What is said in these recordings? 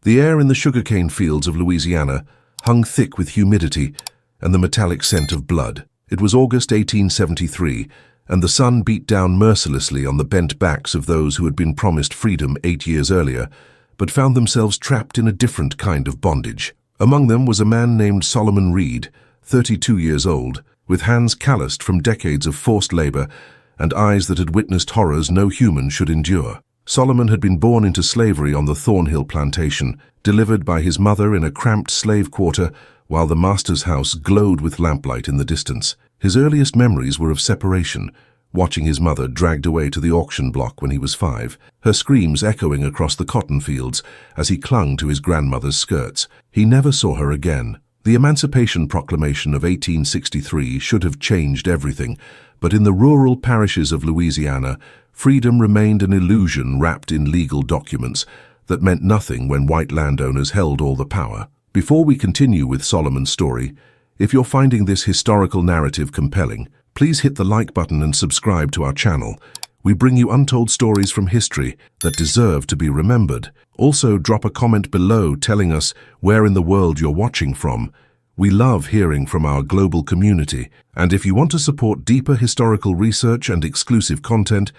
The air in the sugarcane fields of Louisiana hung thick with humidity and the metallic scent of blood. It was August 1873, and the sun beat down mercilessly on the bent backs of those who had been promised freedom 8 years earlier, but found themselves trapped in a different kind of bondage. Among them was a man named Solomon Reed, 32 years old, with hands calloused from decades of forced labor and eyes that had witnessed horrors no human should endure. Solomon had been born into slavery on the Thornhill plantation, delivered by his mother in a cramped slave quarter while the master's house glowed with lamplight in the distance. His earliest memories were of separation, watching his mother dragged away to the auction block when he was 5, her screams echoing across the cotton fields as he clung to his grandmother's skirts. He never saw her again. The Emancipation Proclamation of 1863 should have changed everything, but in the rural parishes of Louisiana, freedom remained an illusion wrapped in legal documents that meant nothing when white landowners held all the power. Before we continue with Solomon's story, if you're finding this historical narrative compelling, please hit the like button and subscribe to our channel. We bring you untold stories from history that deserve to be remembered. Also, drop a comment below telling us where in the world you're watching from. We love hearing from our global community, and if you want to support deeper historical research and exclusive content,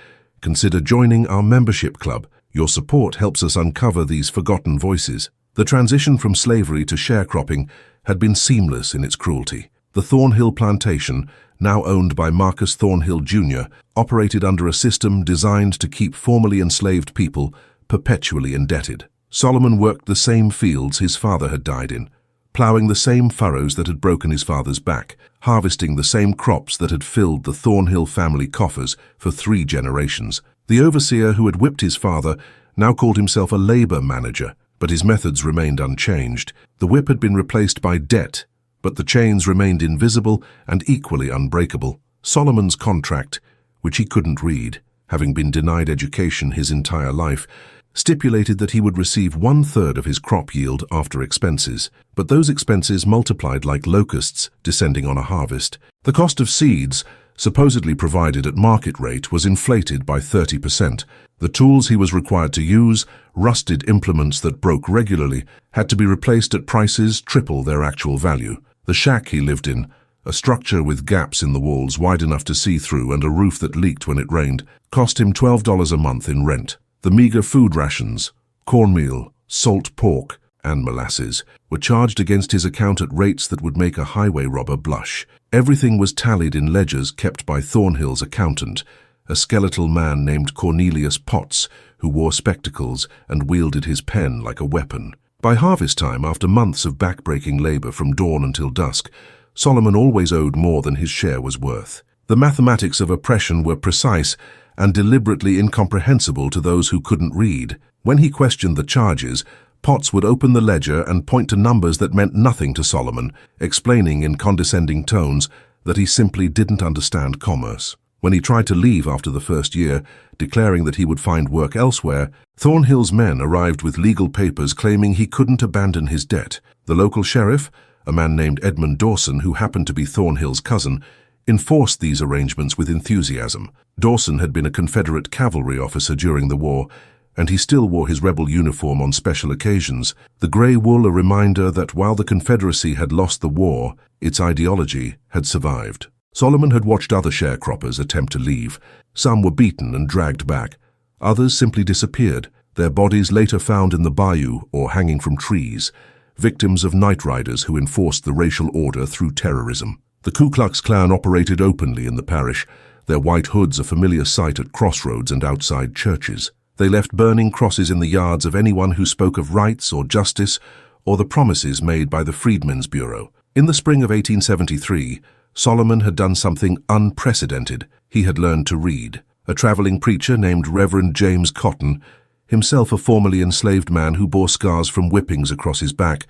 consider joining our membership club. Your support helps us uncover these forgotten voices. The transition from slavery to sharecropping had been seamless in its cruelty. The Thornhill plantation, now owned by Marcus Thornhill Jr., operated under a system designed to keep formerly enslaved people perpetually indebted. Solomon worked the same fields his father had died in, ploughing the same furrows that had broken his father's back, harvesting the same crops that had filled the Thornhill family coffers for 3 generations. The overseer who had whipped his father now called himself a labor manager, but his methods remained unchanged. The whip had been replaced by debt, but the chains remained invisible and equally unbreakable. Solomon's contract, which he couldn't read, having been denied education his entire life, stipulated that he would receive 1/3 of his crop yield after expenses, but those expenses multiplied like locusts descending on a harvest. The cost of seeds, supposedly provided at market rate, was inflated by 30%. The tools he was required to use, rusted implements that broke regularly, had to be replaced at prices triple their actual value. The shack he lived in, a structure with gaps in the walls wide enough to see through and a roof that leaked when it rained, cost him $12 a month in rent. The meager food rations, cornmeal, salt pork, and molasses, were charged against his account at rates that would make a highway robber blush. Everything was tallied in ledgers kept by Thornhill's accountant, a skeletal man named Cornelius Potts, who wore spectacles and wielded his pen like a weapon. By harvest time, after months of back-breaking labor from dawn until dusk, Solomon always owed more than his share was worth. The mathematics of oppression were precise and deliberately incomprehensible to those who couldn't read. When he questioned the charges, Potts would open the ledger and point to numbers that meant nothing to Solomon, explaining in condescending tones that he simply didn't understand commerce. When he tried to leave after the first year, declaring that he would find work elsewhere, Thornhill's men arrived with legal papers claiming he couldn't abandon his debt. The local sheriff, a man named Edmund Dawson, who happened to be Thornhill's cousin, enforced these arrangements with enthusiasm. Dawson had been a Confederate cavalry officer during the war, and he still wore his rebel uniform on special occasions, the grey wool a reminder that while the Confederacy had lost the war, its ideology had survived. Solomon had watched other sharecroppers attempt to leave. Some were beaten and dragged back. Others simply disappeared, their bodies later found in the bayou or hanging from trees, victims of night riders who enforced the racial order through terrorism. The Ku Klux Klan operated openly in the parish, their white hoods a familiar sight at crossroads and outside churches. They left burning crosses in the yards of anyone who spoke of rights or justice or the promises made by the Freedmen's Bureau. In the spring of 1873, Solomon had done something unprecedented. He had learned to read. A traveling preacher named Reverend James Cotton, himself a formerly enslaved man who bore scars from whippings across his back,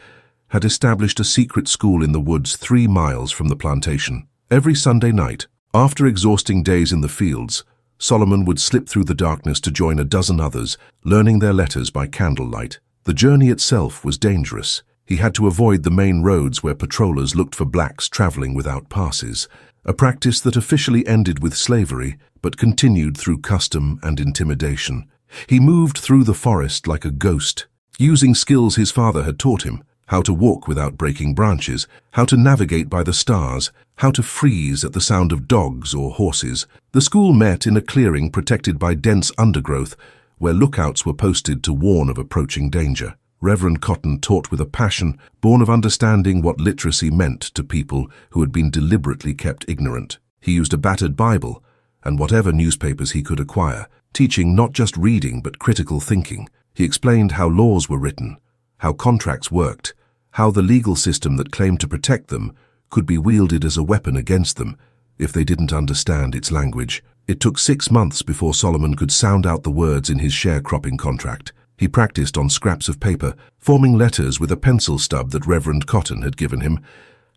had established a secret school in the woods 3 miles from the plantation. Every Sunday night, after exhausting days in the fields, Solomon would slip through the darkness to join a dozen others, learning their letters by candlelight. The journey itself was dangerous. He had to avoid the main roads where patrollers looked for blacks traveling without passes, a practice that officially ended with slavery but continued through custom and intimidation. He moved through the forest like a ghost, using skills his father had taught him: how to walk without breaking branches, how to navigate by the stars, how to freeze at the sound of dogs or horses. The school met in a clearing protected by dense undergrowth, where lookouts were posted to warn of approaching danger. Reverend Cotton taught with a passion born of understanding what literacy meant to people who had been deliberately kept ignorant. He used a battered Bible and whatever newspapers he could acquire, teaching not just reading but critical thinking. He explained how laws were written, how contracts worked, how the legal system that claimed to protect them could be wielded as a weapon against them if they didn't understand its language. It took 6 months before Solomon could sound out the words in his sharecropping contract. He practiced on scraps of paper, forming letters with a pencil stub that Reverend Cotton had given him,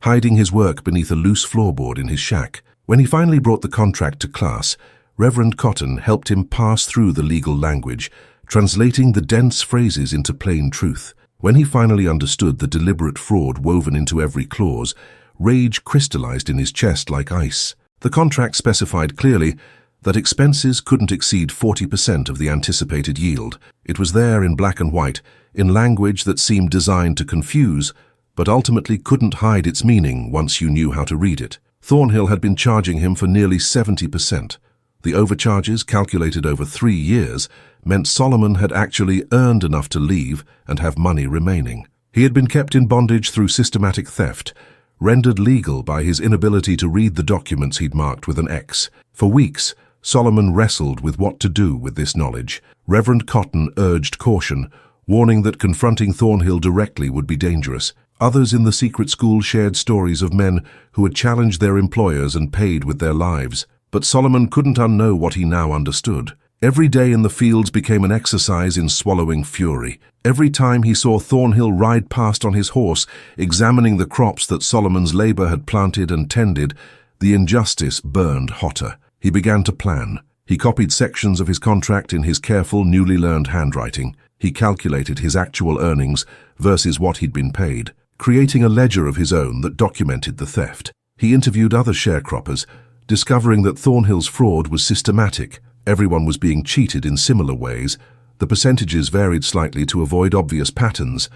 hiding his work beneath a loose floorboard in his shack. When he finally brought the contract to class, Reverend Cotton helped him pass through the legal language, translating the dense phrases into plain truth. When he finally understood the deliberate fraud woven into every clause, rage crystallized in his chest like ice. The contract specified clearly that expenses couldn't exceed 40% of the anticipated yield. It was there in black and white, in language that seemed designed to confuse, but ultimately couldn't hide its meaning once you knew how to read it. Thornhill had been charging him for nearly 70%. The overcharges, calculated over 3 years, meant Solomon had actually earned enough to leave and have money remaining. He had been kept in bondage through systematic theft, rendered legal by his inability to read the documents he'd marked with an X. For weeks, Solomon wrestled with what to do with this knowledge. Reverend Cotton urged caution, warning that confronting Thornhill directly would be dangerous. Others in the secret school shared stories of men who had challenged their employers and paid with their lives. But Solomon couldn't unknow what he now understood. Every day in the fields became an exercise in swallowing fury. Every time he saw Thornhill ride past on his horse, examining the crops that Solomon's labor had planted and tended, the injustice burned hotter. He began to plan. He copied sections of his contract in his careful, newly learned handwriting. He calculated his actual earnings versus what he'd been paid, creating a ledger of his own that documented the theft. He interviewed other sharecroppers, discovering that Thornhill's fraud was systematic. Everyone was being cheated in similar ways. The percentages varied slightly to avoid obvious patterns,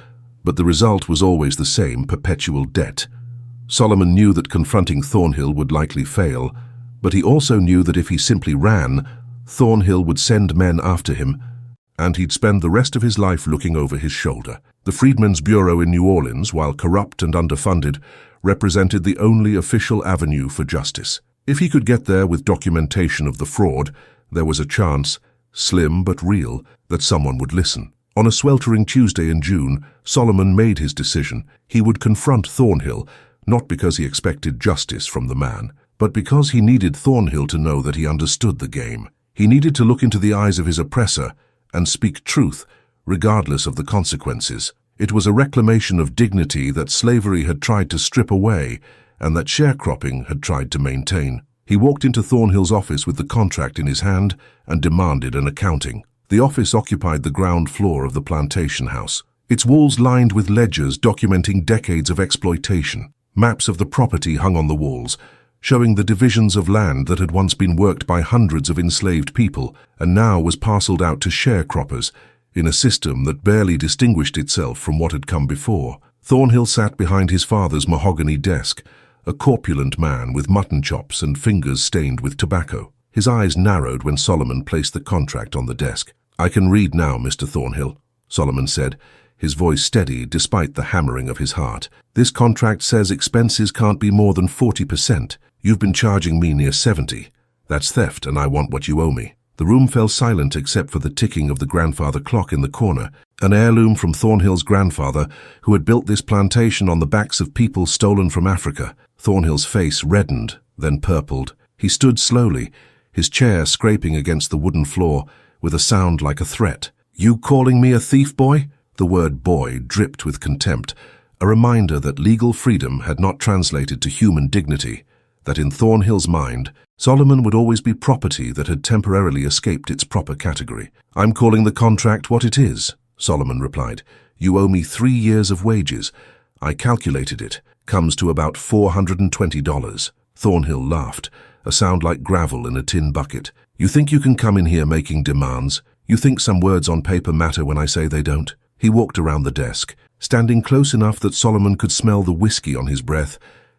but the result was always the same: perpetual debt. Solomon knew that confronting Thornhill would likely fail, but he also knew that if he simply ran, Thornhill would send men after him, and he'd spend the rest of his life looking over his shoulder. The Freedmen's Bureau in New Orleans, while corrupt and underfunded, represented the only official avenue for justice. If he could get there with documentation of the fraud, there was a chance, slim but real, that someone would listen. On a sweltering Tuesday in June, Solomon made his decision. He would confront Thornhill, not because he expected justice from the man, but because he needed Thornhill to know that he understood the game. He needed to look into the eyes of his oppressor and speak truth, regardless of the consequences. It was a reclamation of dignity that slavery had tried to strip away and that sharecropping had tried to maintain. He walked into Thornhill's office with the contract in his hand and demanded an accounting. The office occupied the ground floor of the plantation house, its walls lined with ledgers documenting decades of exploitation. Maps of the property hung on the walls, showing the divisions of land that had once been worked by hundreds of enslaved people and now was parceled out to sharecroppers in a system that barely distinguished itself from what had come before. Thornhill sat behind his father's mahogany desk, a corpulent man with mutton chops and fingers stained with tobacco. His eyes narrowed when Solomon placed the contract on the desk. "I can read now, Mr. Thornhill," Solomon said, his voice steady despite the hammering of his heart. "This contract says expenses can't be more than 40%. You've been charging me near 70. That's theft, and I want what you owe me." The room fell silent except for the ticking of the grandfather clock in the corner, an heirloom from Thornhill's grandfather, who had built this plantation on the backs of people stolen from Africa. Thornhill's face reddened, then purpled. He stood slowly, his chair scraping against the wooden floor, with a sound like a threat. "You calling me a thief, boy?" The word boy dripped with contempt, a reminder that legal freedom had not translated to human dignity, that in Thornhill's mind, Solomon would always be property that had temporarily escaped its proper category. "I'm calling the contract what it is," Solomon replied. "You owe me 3 years of wages. I calculated it. Comes to about $420. Thornhill laughed, a sound like gravel in a tin bucket. "You think you can come in here making demands? You think some words on paper matter when I say they don't?" He walked around the desk, standing close enough that Solomon could smell the whiskey on his breath,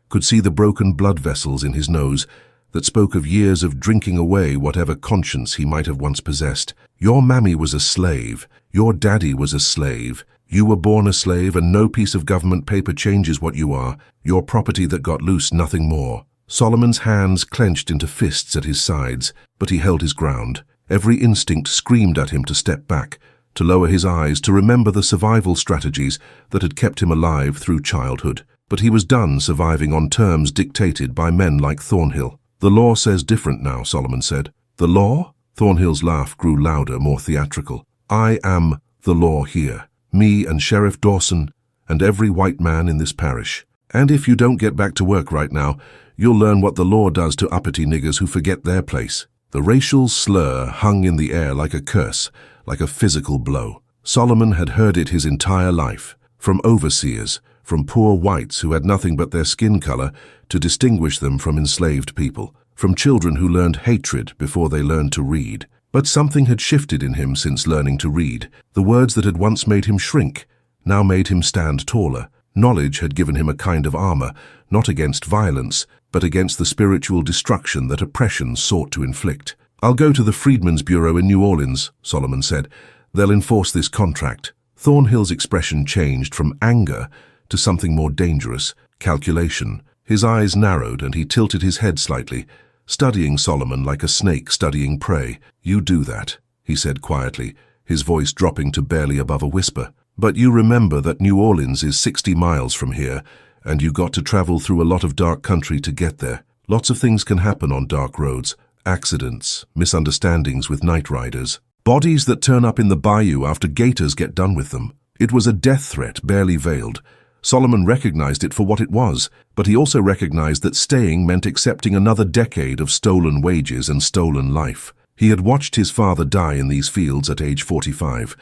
could see the broken blood vessels in his nose that spoke of years of drinking away whatever conscience he might have once possessed. Your mammy was a slave. Your daddy was a slave. You were born a slave, and no piece of government paper changes what you are. Your property that got loose, nothing more. Solomon's hands clenched into fists at his sides, but he held his ground. Every instinct screamed at him to step back, to lower his eyes, to remember the survival strategies that had kept him alive through childhood. But he was done surviving on terms dictated by men like Thornhill. The law says different now, Solomon said. The law? Thornhill's laugh grew louder, more theatrical. I am the law here. Me and Sheriff Dawson and every white man in this parish. And if you don't get back to work right now, you'll learn what the law does to uppity niggers who forget their place. The racial slur hung in the air like a curse, like a physical blow. Solomon had heard it his entire life, from overseers, from poor whites who had nothing but their skin color to distinguish them from enslaved people, from children who learned hatred before they learned to read. But something had shifted in him since learning to read. The words that had once made him shrink now made him stand taller. Knowledge had given him a kind of armor, not against violence, but against the spiritual destruction that oppression sought to inflict. I'll go to the Freedmen's Bureau in New Orleans, Solomon said. They'll enforce this contract. Thornhill's expression changed from anger to something more dangerous, calculation. His eyes narrowed and he tilted his head slightly, studying Solomon like a snake studying prey. You do that, he said quietly, his voice dropping to barely above a whisper. But you remember that New Orleans is 60 miles from here, and you got to travel through a lot of dark country to get there. Lots of things can happen on dark roads. Accidents, misunderstandings with night riders, bodies that turn up in the bayou after gators get done with them. It was a death threat, barely veiled. Solomon recognized it for what it was, but he also recognized that staying meant accepting another decade of stolen wages and stolen life. He had watched his father die in these fields at age 45,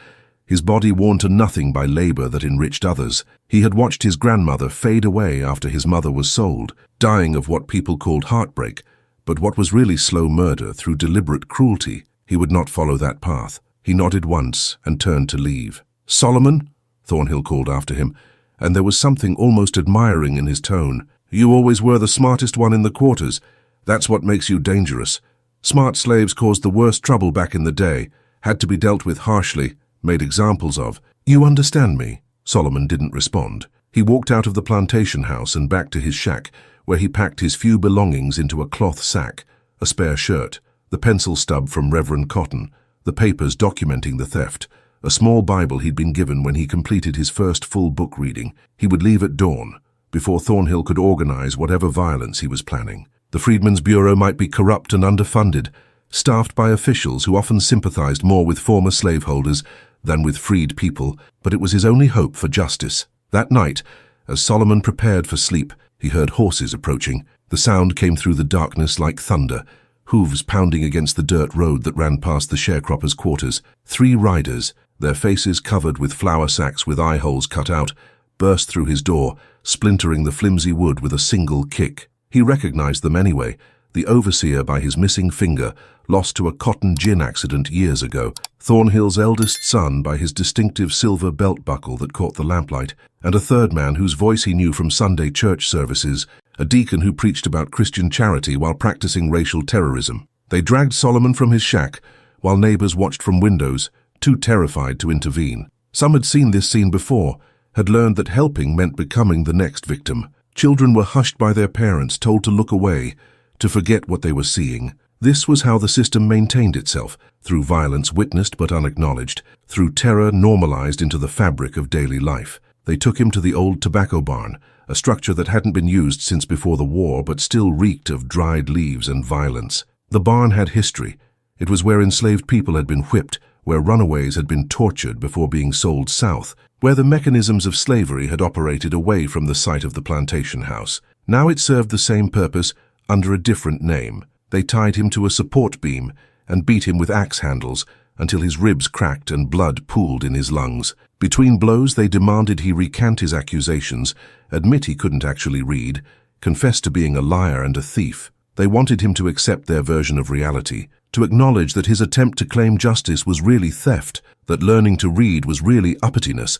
his body worn to nothing by labor that enriched others. He had watched his grandmother fade away after his mother was sold, dying of what people called heartbreak, but what was really slow murder through deliberate cruelty. He would not follow that path. He nodded once and turned to leave. Solomon, Thornhill called after him, and there was something almost admiring in his tone. You always were the smartest one in the quarters. That's what makes you dangerous. Smart slaves caused the worst trouble back in the day, had to be dealt with harshly, made examples of. You understand me? Solomon didn't respond. He walked out of the plantation house and back to his shack, where he packed his few belongings into a cloth sack, a spare shirt, the pencil stub from Reverend Cotton, the papers documenting the theft, a small Bible he'd been given when he completed his first full book reading. He would leave at dawn, before Thornhill could organize whatever violence he was planning. The Freedmen's Bureau might be corrupt and underfunded, staffed by officials who often sympathized more with former slaveholders than with freed people, but it was his only hope for justice. That night, as Solomon prepared for sleep, he heard horses approaching. The sound came through the darkness like thunder, hooves pounding against the dirt road that ran past the sharecroppers' quarters. 3 riders, their faces covered with flour sacks with eye holes cut out, burst through his door, splintering the flimsy wood with a single kick. He recognized them anyway, the overseer by his missing finger, lost to a cotton gin accident years ago, Thornhill's eldest son by his distinctive silver belt buckle that caught the lamplight, and a third man whose voice he knew from Sunday church services, a deacon who preached about Christian charity while practicing racial terrorism. They dragged Solomon from his shack, while neighbors watched from windows, too terrified to intervene. Some had seen this scene before, had learned that helping meant becoming the next victim. Children were hushed by their parents, told to look away, to forget what they were seeing. This was how the system maintained itself, through violence witnessed but unacknowledged, through terror normalized into the fabric of daily life. They took him to the old tobacco barn, a structure that hadn't been used since before the war but still reeked of dried leaves and violence. The barn had history. It was where enslaved people had been whipped, where runaways had been tortured before being sold south, where the mechanisms of slavery had operated away from the site of the plantation house. Now it served the same purpose under a different name. They tied him to a support beam and beat him with axe handles until his ribs cracked and blood pooled in his lungs. Between blows, they demanded he recant his accusations, admit he couldn't actually read, confess to being a liar and a thief. They wanted him to accept their version of reality, to acknowledge that his attempt to claim justice was really theft, that learning to read was really uppityness,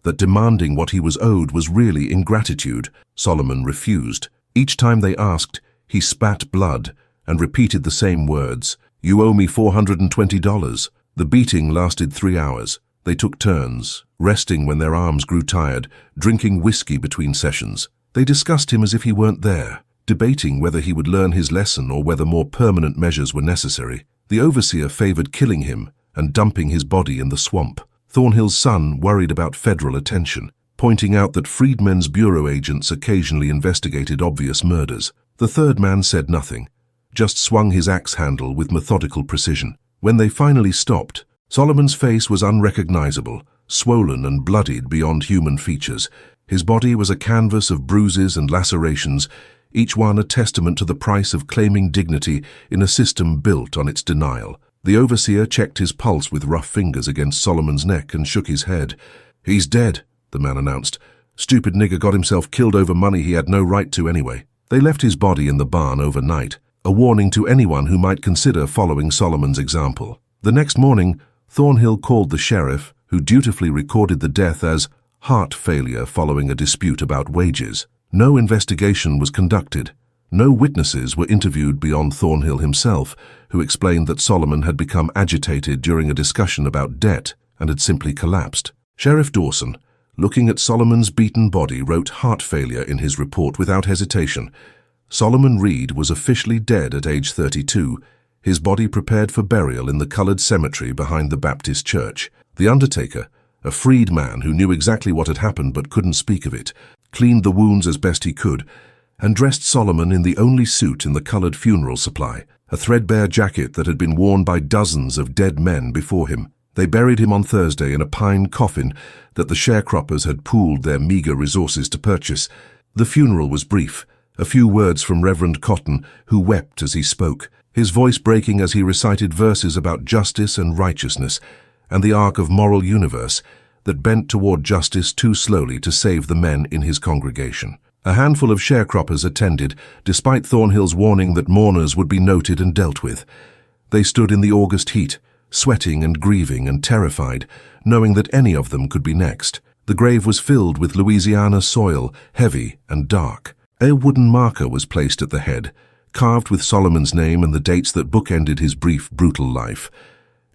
that demanding what he was owed was really ingratitude. Solomon refused. Each time they asked, he spat blood and repeated the same words. "You owe me $420. The beating lasted 3 hours. They took turns, resting when their arms grew tired, drinking whiskey between sessions. They discussed him as if he weren't there, debating whether he would learn his lesson or whether more permanent measures were necessary. The overseer favored killing him and dumping his body in the swamp. Thornhill's son worried about federal attention, pointing out that Freedmen's Bureau agents occasionally investigated obvious murders. The third man said nothing, just swung his axe handle with methodical precision. When they finally stopped, Solomon's face was unrecognizable, swollen and bloodied beyond human features. His body was a canvas of bruises and lacerations, each one a testament to the price of claiming dignity in a system built on its denial. The overseer checked his pulse with rough fingers against Solomon's neck and shook his head. "He's dead," the man announced. "Stupid nigger got himself killed over money he had no right to anyway." They left his body in the barn overnight, a warning to anyone who might consider following Solomon's example. The next morning, Thornhill called the sheriff, who dutifully recorded the death as heart failure following a dispute about wages. No investigation was conducted. No witnesses were interviewed beyond Thornhill himself, who explained that Solomon had become agitated during a discussion about debt and had simply collapsed. Sheriff Dawson, looking at Solomon's beaten body, wrote heart failure in his report without hesitation. Solomon Reed was officially dead at age 32, his body prepared for burial in the colored cemetery behind the Baptist church. The undertaker, a freed man who knew exactly what had happened but couldn't speak of it, cleaned the wounds as best he could, and dressed Solomon in the only suit in the colored funeral supply, a threadbare jacket that had been worn by dozens of dead men before him. They buried him on Thursday in a pine coffin that the sharecroppers had pooled their meager resources to purchase. The funeral was brief, a few words from Reverend Cotton, who wept as he spoke, his voice breaking as he recited verses about justice and righteousness, and the arc of moral universe that bent toward justice too slowly to save the men in his congregation. A handful of sharecroppers attended, despite Thornhill's warning that mourners would be noted and dealt with. They stood in the August heat, sweating and grieving and terrified, knowing that any of them could be next. The grave was filled with Louisiana soil, heavy and dark. A wooden marker was placed at the head, carved with Solomon's name and the dates that bookended his brief, brutal life.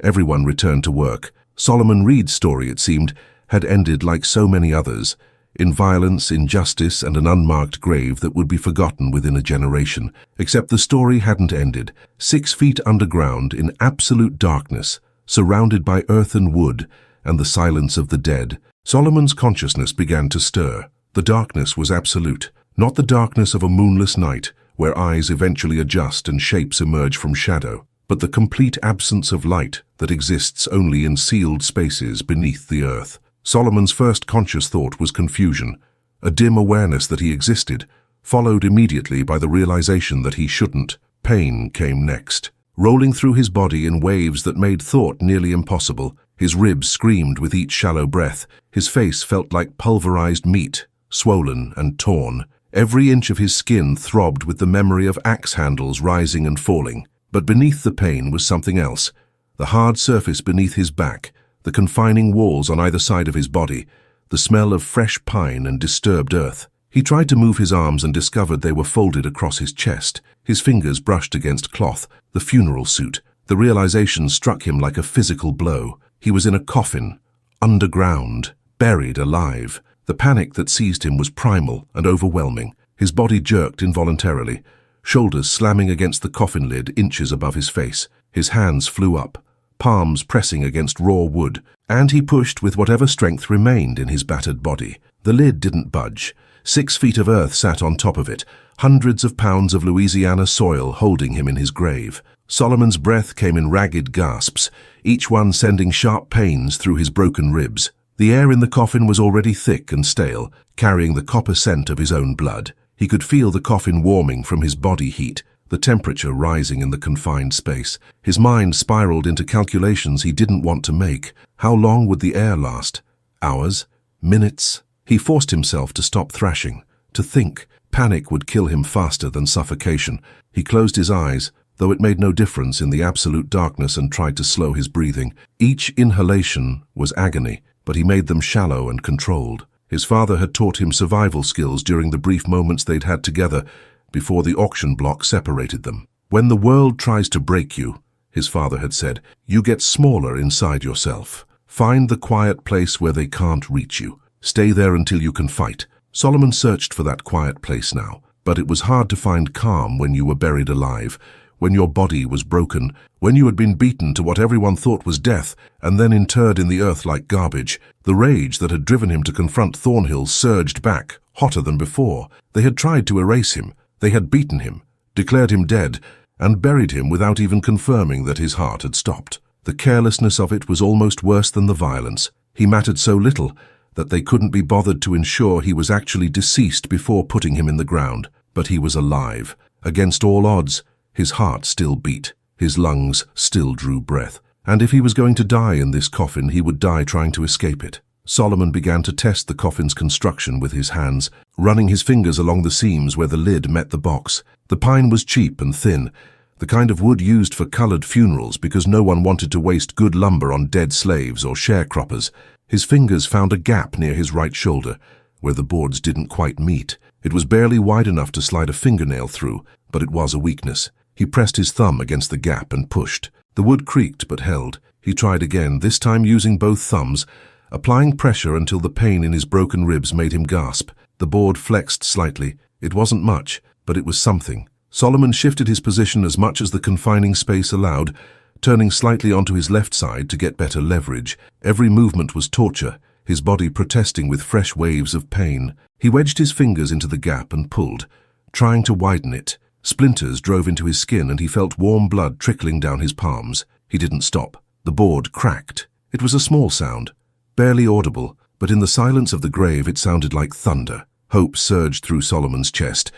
Everyone returned to work. Solomon Reed's story, it seemed, had ended like so many others, in violence, injustice, and an unmarked grave that would be forgotten within a generation. Except the story hadn't ended. 6 feet underground, in absolute darkness, surrounded by earth and wood, and the silence of the dead, Solomon's consciousness began to stir. The darkness was absolute, not the darkness of a moonless night, where eyes eventually adjust and shapes emerge from shadow, but the complete absence of light that exists only in sealed spaces beneath the earth. Solomon's first conscious thought was confusion, a dim awareness that he existed, followed immediately by the realization that he shouldn't. Pain came next, rolling through his body in waves that made thought nearly impossible. His ribs screamed with each shallow breath. His face felt like pulverized meat, swollen and torn. Every inch of his skin throbbed with the memory of axe handles rising and falling. But beneath the pain was something else, the hard surface beneath his back, the confining walls on either side of his body, the smell of fresh pine and disturbed earth. He tried to move his arms and discovered they were folded across his chest. His fingers brushed against cloth, the funeral suit. The realization struck him like a physical blow. He was in a coffin, underground, buried alive. The panic that seized him was primal and overwhelming. His body jerked involuntarily, shoulders slamming against the coffin lid inches above his face. His hands flew up, palms pressing against raw wood, and he pushed with whatever strength remained in his battered body. The lid didn't budge. 6 feet of earth sat on top of it, hundreds of pounds of Louisiana soil holding him in his grave. Solomon's breath came in ragged gasps, each one sending sharp pains through his broken ribs. The air in the coffin was already thick and stale, carrying the copper scent of his own blood. He could feel the coffin warming from his body heat, the temperature rising in the confined space. His mind spiraled into calculations he didn't want to make. How long would the air last? Hours? Minutes? He forced himself to stop thrashing, to think. Panic would kill him faster than suffocation. He closed his eyes, though it made no difference in the absolute darkness and tried to slow his breathing. Each inhalation was agony, but he made them shallow and controlled. His father had taught him survival skills during the brief moments they'd had together before the auction block separated them. "When the world tries to break you," his father had said, "you get smaller inside yourself. Find the quiet place where they can't reach you. Stay there until you can fight." Solomon searched for that quiet place now, but it was hard to find calm when you were buried alive, when your body was broken, when you had been beaten to what everyone thought was death, and then interred in the earth like garbage. The rage that had driven him to confront Thornhill surged back, hotter than before. They had tried to erase him. They had beaten him, declared him dead, and buried him without even confirming that his heart had stopped. The carelessness of it was almost worse than the violence. He mattered so little that they couldn't be bothered to ensure he was actually deceased before putting him in the ground. But he was alive. Against all odds, his heart still beat. His lungs still drew breath. And if he was going to die in this coffin, he would die trying to escape it. Solomon began to test the coffin's construction with his hands, running his fingers along the seams where the lid met the box. The pine was cheap and thin, the kind of wood used for colored funerals because no one wanted to waste good lumber on dead slaves or sharecroppers. His fingers found a gap near his right shoulder, where the boards didn't quite meet. It was barely wide enough to slide a fingernail through, but it was a weakness. He pressed his thumb against the gap and pushed. The wood creaked but held. He tried again, this time using both thumbs, applying pressure until the pain in his broken ribs made him gasp. The board flexed slightly. It wasn't much, but it was something. Solomon shifted his position as much as the confining space allowed, turning slightly onto his left side to get better leverage. Every movement was torture, his body protesting with fresh waves of pain. He wedged his fingers into the gap and pulled, trying to widen it. Splinters drove into his skin and he felt warm blood trickling down his palms. He didn't stop. The board cracked. It was a small sound, barely audible, but in the silence of the grave it sounded like thunder. Hope surged through Solomon's chest.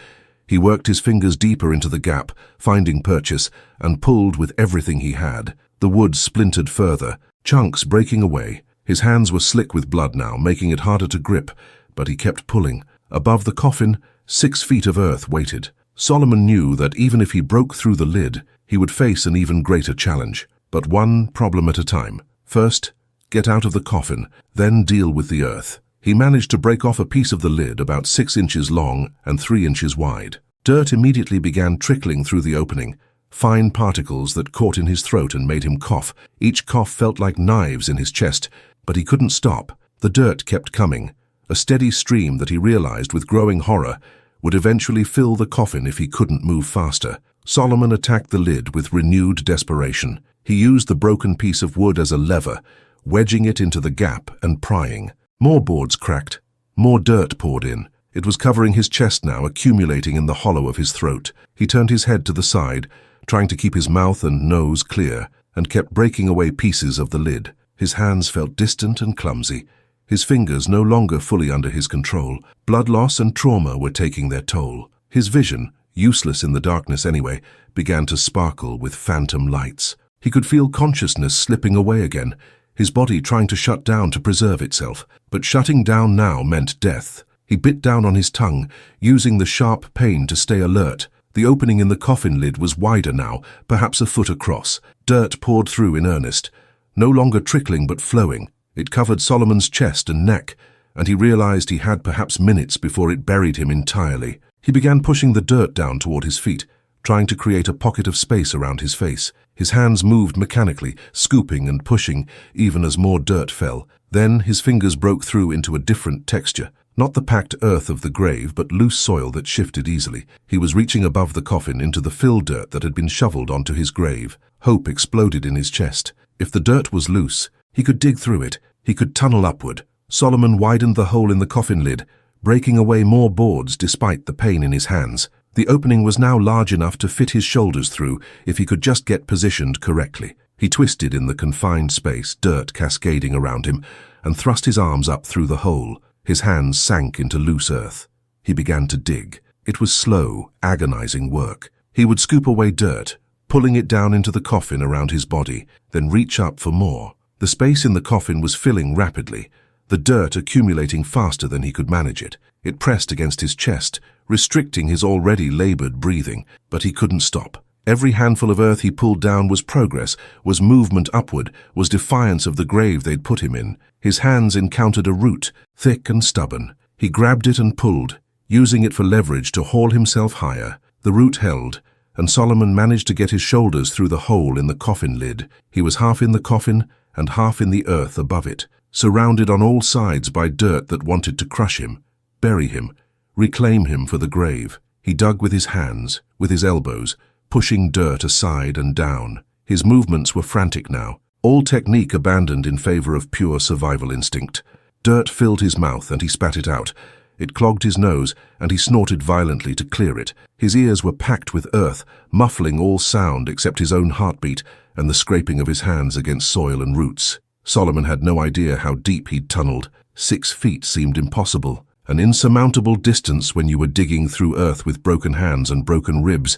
He worked his fingers deeper into the gap, finding purchase, and pulled with everything he had. The wood splintered further, chunks breaking away. His hands were slick with blood now, making it harder to grip, but he kept pulling. Above the coffin, 6 feet of earth waited. Solomon knew that even if he broke through the lid, he would face an even greater challenge. But one problem at a time. First, get out of the coffin, then deal with the earth. He managed to break off a piece of the lid about 6 inches long and 3 inches wide. Dirt immediately began trickling through the opening, fine particles that caught in his throat and made him cough. Each cough felt like knives in his chest, but he couldn't stop. The dirt kept coming, a steady stream that he realized with growing horror would eventually fill the coffin if he couldn't move faster. Solomon attacked the lid with renewed desperation. He used the broken piece of wood as a lever, wedging it into the gap and prying. More boards cracked. More dirt poured in. It was covering his chest now, accumulating in the hollow of his throat. He turned his head to the side, trying to keep his mouth and nose clear, and kept breaking away pieces of the lid. His hands felt distant and clumsy, his fingers no longer fully under his control. Blood loss and trauma were taking their toll. His vision, useless in the darkness anyway, began to sparkle with phantom lights. He could feel consciousness slipping away again, his body trying to shut down to preserve itself. But shutting down now meant death. He bit down on his tongue, using the sharp pain to stay alert. The opening in the coffin lid was wider now, perhaps a foot across. Dirt poured through in earnest, no longer trickling but flowing. It covered Solomon's chest and neck, and he realized he had perhaps minutes before it buried him entirely. He began pushing the dirt down toward his feet, trying to create a pocket of space around his face. His hands moved mechanically, scooping and pushing, even as more dirt fell. Then his fingers broke through into a different texture. Not the packed earth of the grave, but loose soil that shifted easily. He was reaching above the coffin into the fill dirt that had been shoveled onto his grave. Hope exploded in his chest. If the dirt was loose, he could dig through it. He could tunnel upward. Solomon widened the hole in the coffin lid, breaking away more boards despite the pain in his hands. The opening was now large enough to fit his shoulders through if he could just get positioned correctly. He twisted in the confined space, dirt cascading around him, and thrust his arms up through the hole. His hands sank into loose earth. He began to dig. It was slow, agonizing work. He would scoop away dirt, pulling it down into the coffin around his body, then reach up for more. The space in the coffin was filling rapidly, the dirt accumulating faster than he could manage it. It pressed against his chest, restricting his already labored breathing, but he couldn't stop. Every handful of earth he pulled down was progress, was movement upward, was defiance of the grave they'd put him in. His hands encountered a root, thick and stubborn. He grabbed it and pulled, using it for leverage to haul himself higher. The root held, and Solomon managed to get his shoulders through the hole in the coffin lid. He was half in the coffin and half in the earth above it, surrounded on all sides by dirt that wanted to crush him, bury him, reclaim him for the grave. He dug with his hands, with his elbows, pushing dirt aside and down. His movements were frantic now, all technique abandoned in favor of pure survival instinct. Dirt filled his mouth and he spat it out. It clogged his nose and he snorted violently to clear it. His ears were packed with earth, muffling all sound except his own heartbeat and the scraping of his hands against soil and roots. Solomon had no idea how deep he'd tunneled. 6 feet seemed impossible, an insurmountable distance when you were digging through earth with broken hands and broken ribs,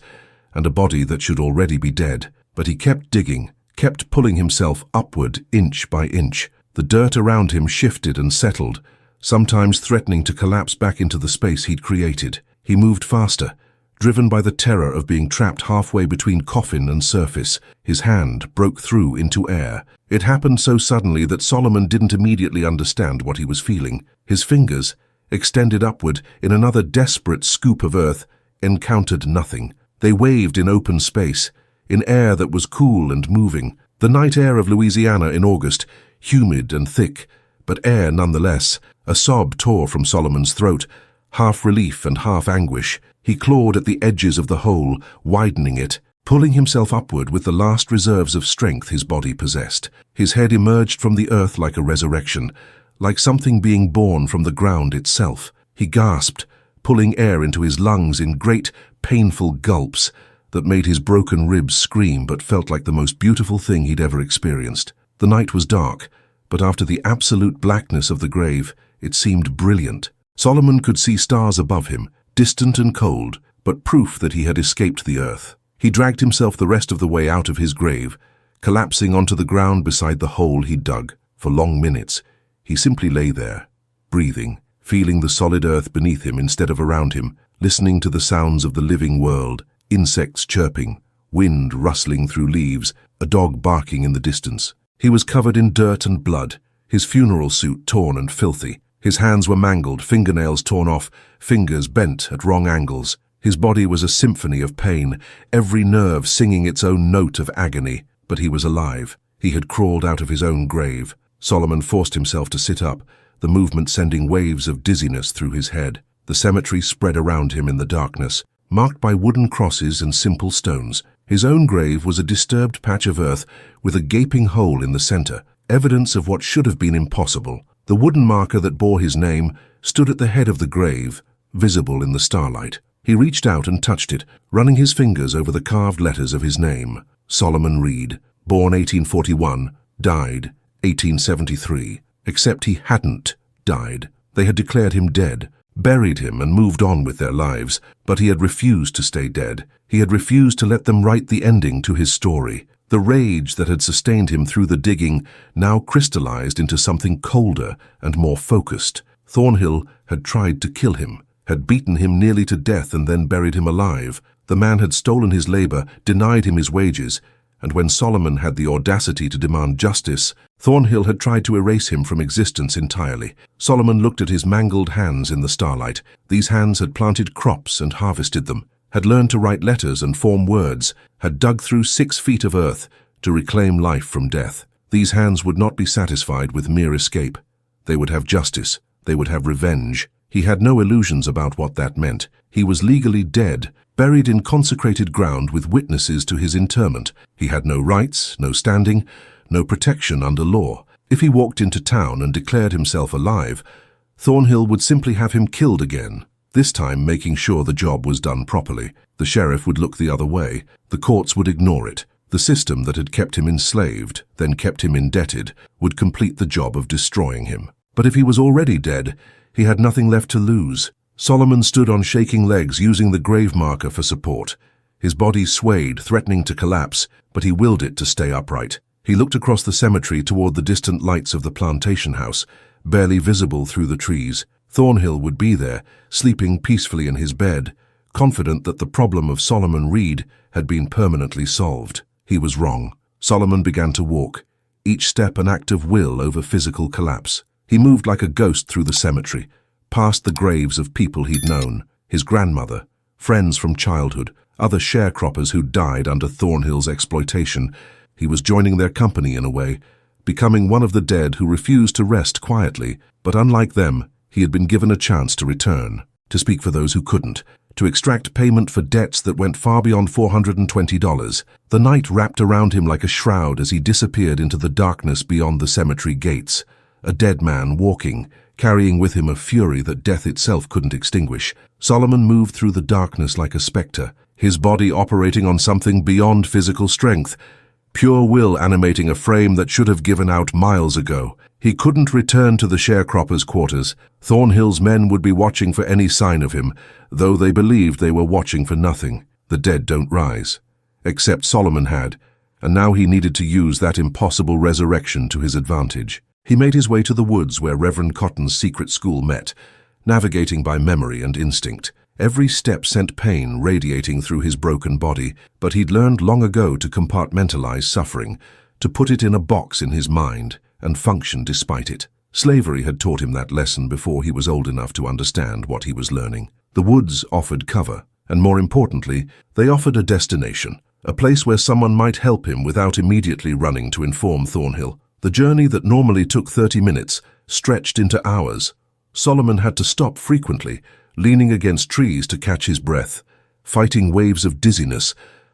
and a body that should already be dead. But he kept digging, kept pulling himself upward inch by inch. The dirt around him shifted and settled, sometimes threatening to collapse back into the space he'd created. He moved faster, driven by the terror of being trapped halfway between coffin and surface. His hand broke through into air. It happened so suddenly that Solomon didn't immediately understand what he was feeling. His fingers, extended upward in another desperate scoop of earth, encountered nothing. They waved in open space, in air that was cool and moving. The night air of Louisiana in August, humid and thick, but air nonetheless. A sob tore from Solomon's throat, half relief and half anguish. He clawed at the edges of the hole, widening it, pulling himself upward with the last reserves of strength his body possessed. His head emerged from the earth like a resurrection, like something being born from the ground itself. He gasped, pulling air into his lungs in great, painful gulps that made his broken ribs scream but felt like the most beautiful thing he'd ever experienced. The night was dark, but after the absolute blackness of the grave, it seemed brilliant. Solomon could see stars above him, distant and cold, but proof that he had escaped the earth. He dragged himself the rest of the way out of his grave, collapsing onto the ground beside the hole he'd dug. For long minutes, he simply lay there, breathing, feeling the solid earth beneath him instead of around him, listening to the sounds of the living world, insects chirping, wind rustling through leaves, a dog barking in the distance. He was covered in dirt and blood, his funeral suit torn and filthy. His hands were mangled, fingernails torn off, fingers bent at wrong angles. His body was a symphony of pain, every nerve singing its own note of agony. But he was alive. He had crawled out of his own grave. Solomon forced himself to sit up, the movement sending waves of dizziness through his head. The cemetery spread around him in the darkness, marked by wooden crosses and simple stones. His own grave was a disturbed patch of earth with a gaping hole in the center, evidence of what should have been impossible. The wooden marker that bore his name stood at the head of the grave, visible in the starlight. He reached out and touched it, running his fingers over the carved letters of his name. Solomon Reed, born 1841, died 1873. Except he hadn't died. They had declared him dead, buried him and moved on with their lives, but he had refused to stay dead. He had refused to let them write the ending to his story. The rage that had sustained him through the digging now crystallized into something colder and more focused. Thornhill had tried to kill him, had beaten him nearly to death and then buried him alive. The man had stolen his labor, denied him his wages, and when Solomon had the audacity to demand justice, Thornhill had tried to erase him from existence entirely. Solomon looked at his mangled hands in the starlight. These hands had planted crops and harvested them, had learned to write letters and form words, had dug through 6 feet of earth to reclaim life from death. These hands would not be satisfied with mere escape. They would have justice. They would have revenge. He had no illusions about what that meant. He was legally dead, buried in consecrated ground with witnesses to his interment. He had no rights, no standing, no protection under law. If he walked into town and declared himself alive, Thornhill would simply have him killed again, this time making sure the job was done properly. The sheriff would look the other way. The courts would ignore it. The system that had kept him enslaved, then kept him indebted, would complete the job of destroying him. But if he was already dead, he had nothing left to lose. Solomon stood on shaking legs, using the grave marker for support. His body swayed, threatening to collapse, but he willed it to stay upright. He looked across the cemetery toward the distant lights of the plantation house, barely visible through the trees. Thornhill would be there, sleeping peacefully in his bed, confident that the problem of Solomon Reed had been permanently solved. He was wrong. Solomon began to walk, each step an act of will over physical collapse. He moved like a ghost through the cemetery, past the graves of people he'd known, his grandmother, friends from childhood, other sharecroppers who'd died under Thornhill's exploitation. He was joining their company in a way, becoming one of the dead who refused to rest quietly. But unlike them, he had been given a chance to return, to speak for those who couldn't, to extract payment for debts that went far beyond $420. The night wrapped around him like a shroud as he disappeared into the darkness beyond the cemetery gates. A dead man walking, carrying with him a fury that death itself couldn't extinguish. Solomon moved through the darkness like a spectre, his body operating on something beyond physical strength, pure will animating a frame that should have given out miles ago. He couldn't return to the sharecroppers' quarters. Thornhill's men would be watching for any sign of him, though they believed they were watching for nothing. The dead don't rise. Except Solomon had, and now he needed to use that impossible resurrection to his advantage. He made his way to the woods where Reverend Cotton's secret school met, navigating by memory and instinct. Every step sent pain radiating through his broken body, but he'd learned long ago to compartmentalize suffering, to put it in a box in his mind, and function despite it. Slavery had taught him that lesson before he was old enough to understand what he was learning. The woods offered cover, and more importantly, they offered a destination, a place where someone might help him without immediately running to inform Thornhill. The journey that normally took 30 minutes stretched into hours. Solomon had to stop frequently, leaning against trees to catch his breath, fighting waves of dizziness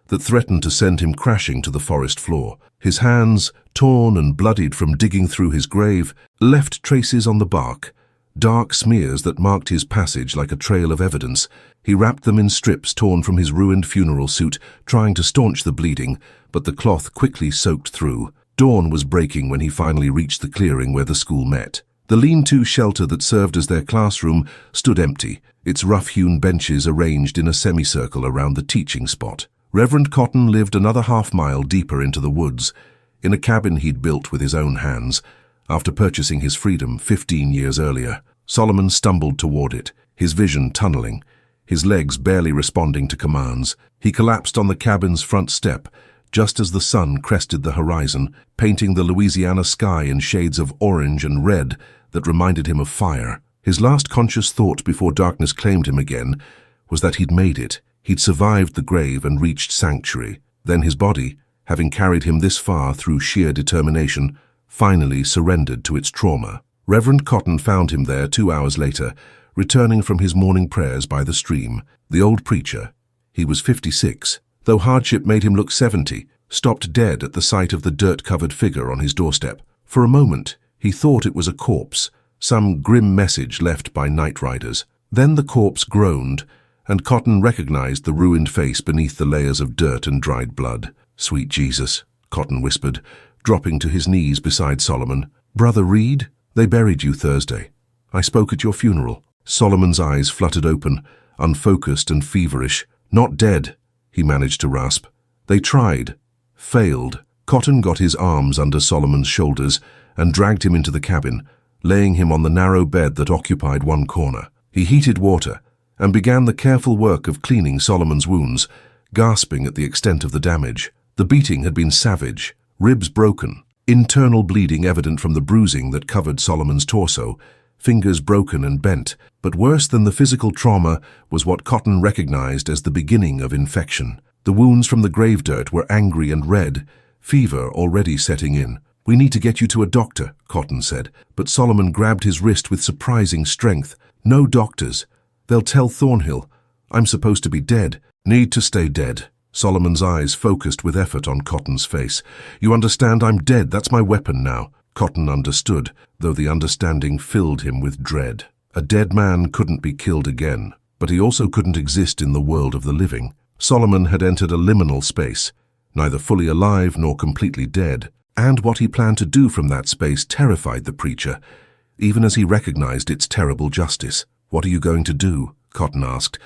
that threatened to send him crashing to the forest floor. His hands, torn and bloodied from digging through his grave, left traces on the bark, dark smears that marked his passage like a trail of evidence. He wrapped them in strips torn from his ruined funeral suit, trying to staunch the bleeding, but the cloth quickly soaked through. Dawn was breaking when he finally reached the clearing where the school met. The lean-to shelter that served as their classroom stood empty, its rough-hewn benches arranged in a semicircle around the teaching spot. Reverend Cotton lived another half-mile deeper into the woods, in a cabin he'd built with his own hands, after purchasing his freedom 15 years earlier. Solomon stumbled toward it, his vision tunneling, his legs barely responding to commands. He collapsed on the cabin's front step, just as the sun crested the horizon, painting the Louisiana sky in shades of orange and red that reminded him of fire. His last conscious thought before darkness claimed him again was that he'd made it. He'd survived the grave and reached sanctuary. Then his body, having carried him this far through sheer determination, finally surrendered to its trauma. Reverend Cotton found him there 2 hours later, returning from his morning prayers by the stream. The old preacher, he was 56, though hardship made him look 70, stopped dead at the sight of the dirt-covered figure on his doorstep. For a moment, he thought it was a corpse, some grim message left by night riders. Then the corpse groaned, and Cotton recognized the ruined face beneath the layers of dirt and dried blood. "Sweet Jesus," Cotton whispered, dropping to his knees beside Solomon. "Brother Reed, they buried you Thursday. I spoke at your funeral." Solomon's eyes fluttered open, unfocused and feverish. "Not dead," he managed to rasp. "They tried. Failed." Cotton got his arms under Solomon's shoulders and dragged him into the cabin, laying him on the narrow bed that occupied one corner. He heated water and began the careful work of cleaning Solomon's wounds, gasping at the extent of the damage. The beating had been savage, ribs broken, internal bleeding evident from the bruising that covered Solomon's torso, fingers broken and bent. But worse than the physical trauma was what Cotton recognized as the beginning of infection. The wounds from the grave dirt were angry and red, fever already setting in. "We need to get you to a doctor," Cotton said, but Solomon grabbed his wrist with surprising strength. "No doctors. They'll tell Thornhill. I'm supposed to be dead." "Need to stay dead." Solomon's eyes focused with effort on Cotton's face. "You understand I'm dead, that's my weapon now." Cotton understood, though the understanding filled him with dread. A dead man couldn't be killed again, but he also couldn't exist in the world of the living. Solomon had entered a liminal space, neither fully alive nor completely dead, and what he planned to do from that space terrified the preacher, even as he recognized its terrible justice. "What are you going to do?" Cotton asked,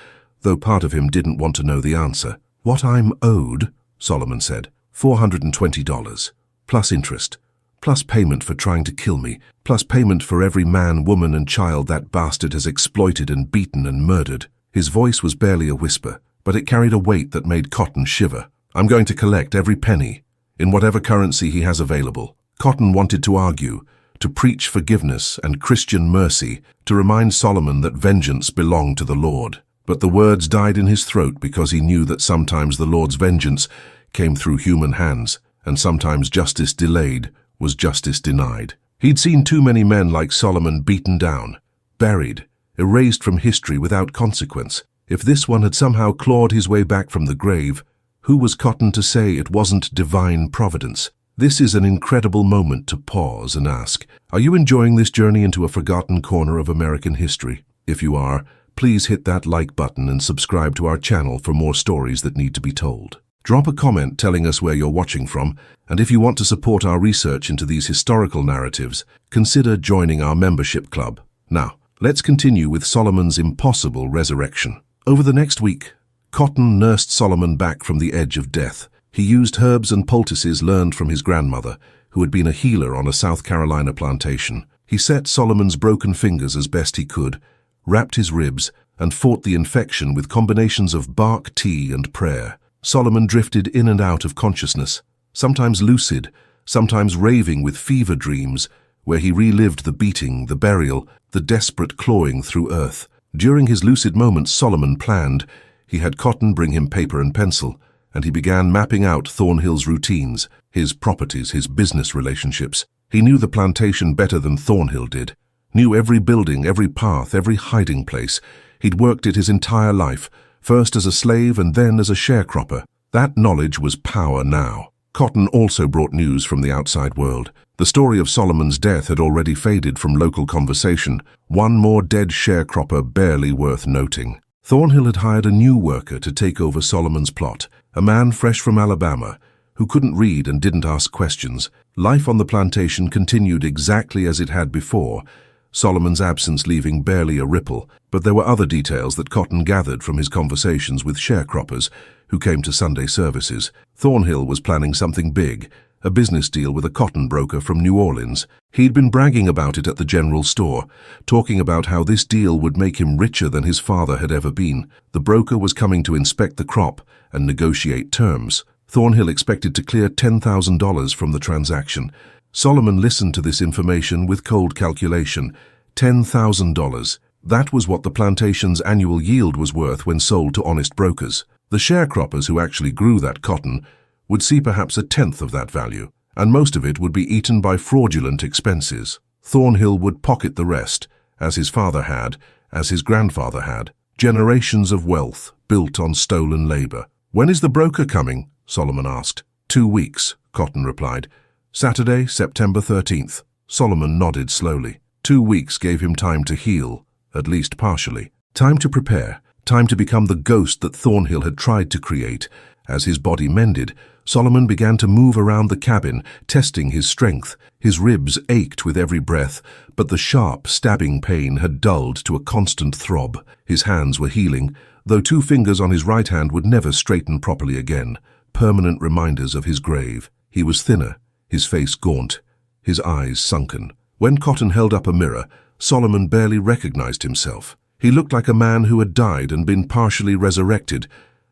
though part of him didn't want to know the answer. "What I'm owed," Solomon said, $420, plus interest, plus payment for trying to kill me, plus payment for every man, woman, and child that bastard has exploited and beaten and murdered." His voice was barely a whisper, but it carried a weight that made Cotton shiver. "I'm going to collect every penny, in whatever currency he has available." Cotton wanted to argue, to preach forgiveness and Christian mercy, to remind Solomon that vengeance belonged to the Lord. But the words died in his throat because he knew that sometimes the Lord's vengeance came through human hands, and sometimes justice delayed was justice denied. He'd seen too many men like Solomon beaten down, buried, erased from history without consequence. If this one had somehow clawed his way back from the grave, who was Cotton to say it wasn't divine providence? This is an incredible moment to pause and ask, are you enjoying this journey into a forgotten corner of American history? If you are, please hit that like button and subscribe to our channel for more stories that need to be told. Drop a comment telling us where you're watching from, and if you want to support our research into these historical narratives, consider joining our membership club. Now, let's continue with Solomon's impossible resurrection. Over the next week, Cotton nursed Solomon back from the edge of death. He used herbs and poultices learned from his grandmother, who had been a healer on a South Carolina plantation. He set Solomon's broken fingers as best he could, wrapped his ribs, and fought the infection with combinations of bark tea and prayer. Solomon drifted in and out of consciousness, sometimes lucid, sometimes raving with fever dreams, where he relived the beating, the burial, the desperate clawing through earth. During his lucid moments, Solomon planned. He had Cotton bring him paper and pencil, and he began mapping out Thornhill's routines, his properties, his business relationships. He knew the plantation better than Thornhill did, knew every building, every path, every hiding place. He'd worked it his entire life, first as a slave and then as a sharecropper. That knowledge was power now. Cotton also brought news from the outside world. The story of Solomon's death had already faded from local conversation, one more dead sharecropper barely worth noting. Thornhill had hired a new worker to take over Solomon's plot, a man fresh from Alabama, who couldn't read and didn't ask questions. Life on the plantation continued exactly as it had before, Solomon's absence leaving barely a ripple, but there were other details that Cotton gathered from his conversations with sharecroppers who came to Sunday services. Thornhill was planning something big, a business deal with a cotton broker from New Orleans. He'd been bragging about it at the general store, talking about how this deal would make him richer than his father had ever been. The broker was coming to inspect the crop and negotiate terms. Thornhill expected to clear $10,000 from the transaction. Solomon listened to this information with cold calculation. $10,000. That was what the plantation's annual yield was worth when sold to honest brokers. The sharecroppers who actually grew that cotton would see perhaps a tenth of that value, and most of it would be eaten by fraudulent expenses. Thornhill would pocket the rest, as his father had, as his grandfather had. Generations of wealth built on stolen labor. "When is the broker coming?" Solomon asked. 2 weeks, Cotton replied. "Saturday, September 13th. Solomon nodded slowly. 2 weeks gave him time to heal, at least partially. Time to prepare, time to become the ghost that Thornhill had tried to create. As his body mended, Solomon began to move around the cabin, testing his strength. His ribs ached with every breath, but the sharp, stabbing pain had dulled to a constant throb. His hands were healing, though 2 fingers on his right hand would never straighten properly again, permanent reminders of his grave. He was thinner, his face gaunt, his eyes sunken. When Cotton held up a mirror, Solomon barely recognized himself. He looked like a man who had died and been partially resurrected,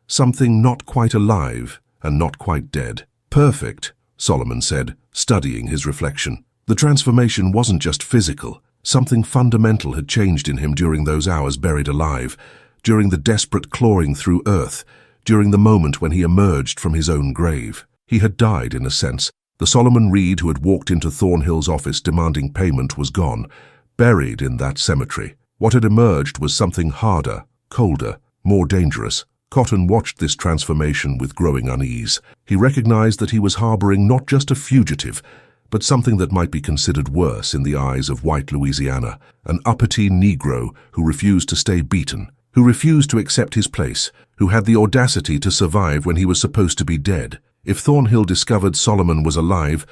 something not quite alive and not quite dead. "Perfect," Solomon said, studying his reflection. The transformation wasn't just physical. Something fundamental had changed in him during those hours buried alive, during the desperate clawing through earth, during the moment when he emerged from his own grave. He had died, in a sense. The Solomon Reed who had walked into Thornhill's office demanding payment was gone, buried in that cemetery. What had emerged was something harder, colder, more dangerous. Cotton watched this transformation with growing unease. He recognized that he was harboring not just a fugitive, but something that might be considered worse in the eyes of white Louisiana, an uppity Negro who refused to stay beaten, who refused to accept his place, who had the audacity to survive when he was supposed to be dead. If Thornhill discovered Solomon was alive,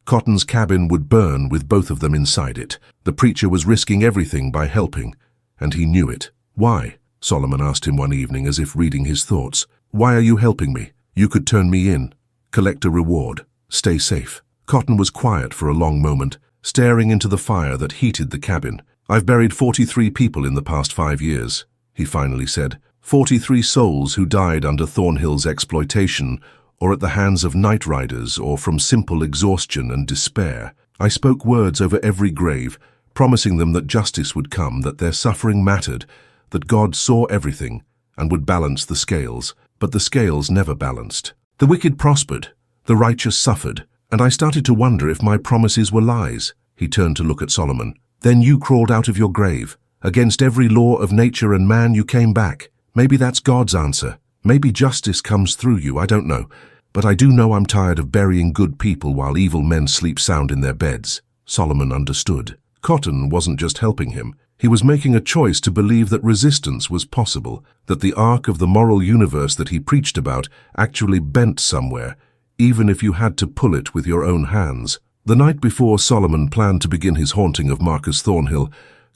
Cotton's cabin would burn with both of them inside it. The preacher was risking everything by helping, and he knew it. "Why?" Solomon asked him one evening as if reading his thoughts. "Why are you helping me? You could turn me in, collect a reward, stay safe." Cotton was quiet for a long moment, staring into the fire that heated the cabin. "I've buried 43 people in the past 5 years," he finally said. 43 souls who died under Thornhill's exploitation, or at the hands of night riders, or from simple exhaustion and despair. I spoke words over every grave, promising them that justice would come, that their suffering mattered, that God saw everything and would balance the scales. But the scales never balanced. The wicked prospered, the righteous suffered, and I started to wonder if my promises were lies. He turned to look at Solomon. Then you crawled out of your grave. Against every law of nature and man you came back. Maybe that's God's answer. Maybe justice comes through you, I don't know. But I do know I'm tired of burying good people while evil men sleep sound in their beds. Solomon understood. Cotton wasn't just helping him. He was making a choice to believe that resistance was possible, that the arc of the moral universe that he preached about actually bent somewhere, even if you had to pull it with your own hands. The night before Solomon planned to begin his haunting of Marcus Thornhill,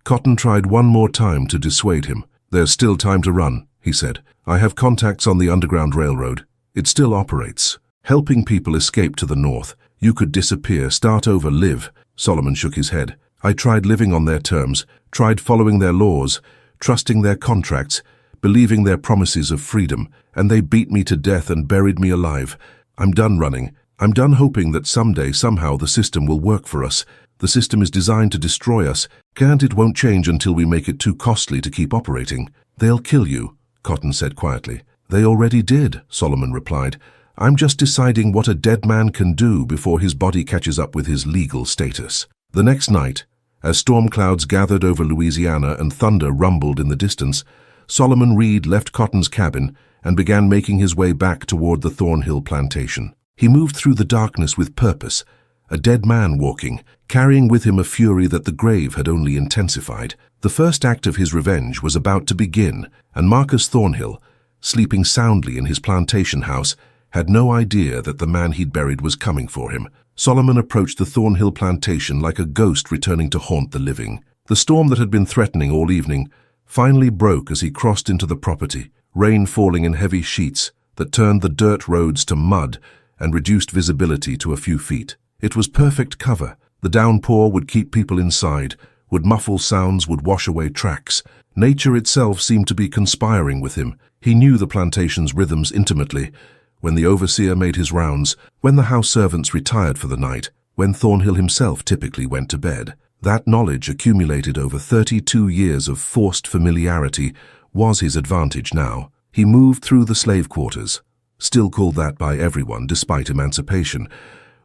Cotton tried one more time to dissuade him. There's still time to run, he said. I have contacts on the Underground Railroad. It still operates. Helping people escape to the north. You could disappear, start over, live. Solomon shook his head. I tried living on their terms, tried following their laws, trusting their contracts, believing their promises of freedom, and they beat me to death and buried me alive. I'm done running. I'm done hoping that someday, somehow, the system will work for us. The system is designed to destroy us, and it won't change until we make it too costly to keep operating. They'll kill you, Cotton said quietly. They already did, Solomon replied. I'm just deciding what a dead man can do before his body catches up with his legal status. The next night, as storm clouds gathered over Louisiana and thunder rumbled in the distance, Solomon Reed left Cotton's cabin and began making his way back toward the Thornhill plantation. He moved through the darkness with purpose, a dead man walking, carrying with him a fury that the grave had only intensified. The first act of his revenge was about to begin, and Marcus Thornhill, sleeping soundly in his plantation house, had no idea that the man he'd buried was coming for him. Solomon approached the Thornhill plantation like a ghost returning to haunt the living. The storm that had been threatening all evening finally broke as he crossed into the property, rain falling in heavy sheets that turned the dirt roads to mud and reduced visibility to a few feet. It was perfect cover. The downpour would keep people inside, would muffle sounds, would wash away tracks. Nature itself seemed to be conspiring with him. He knew the plantation's rhythms intimately. When the overseer made his rounds, when the house servants retired for the night, when Thornhill himself typically went to bed. That knowledge, accumulated over 32 years of forced familiarity, was his advantage now. He moved through the slave quarters, still called that by everyone despite emancipation,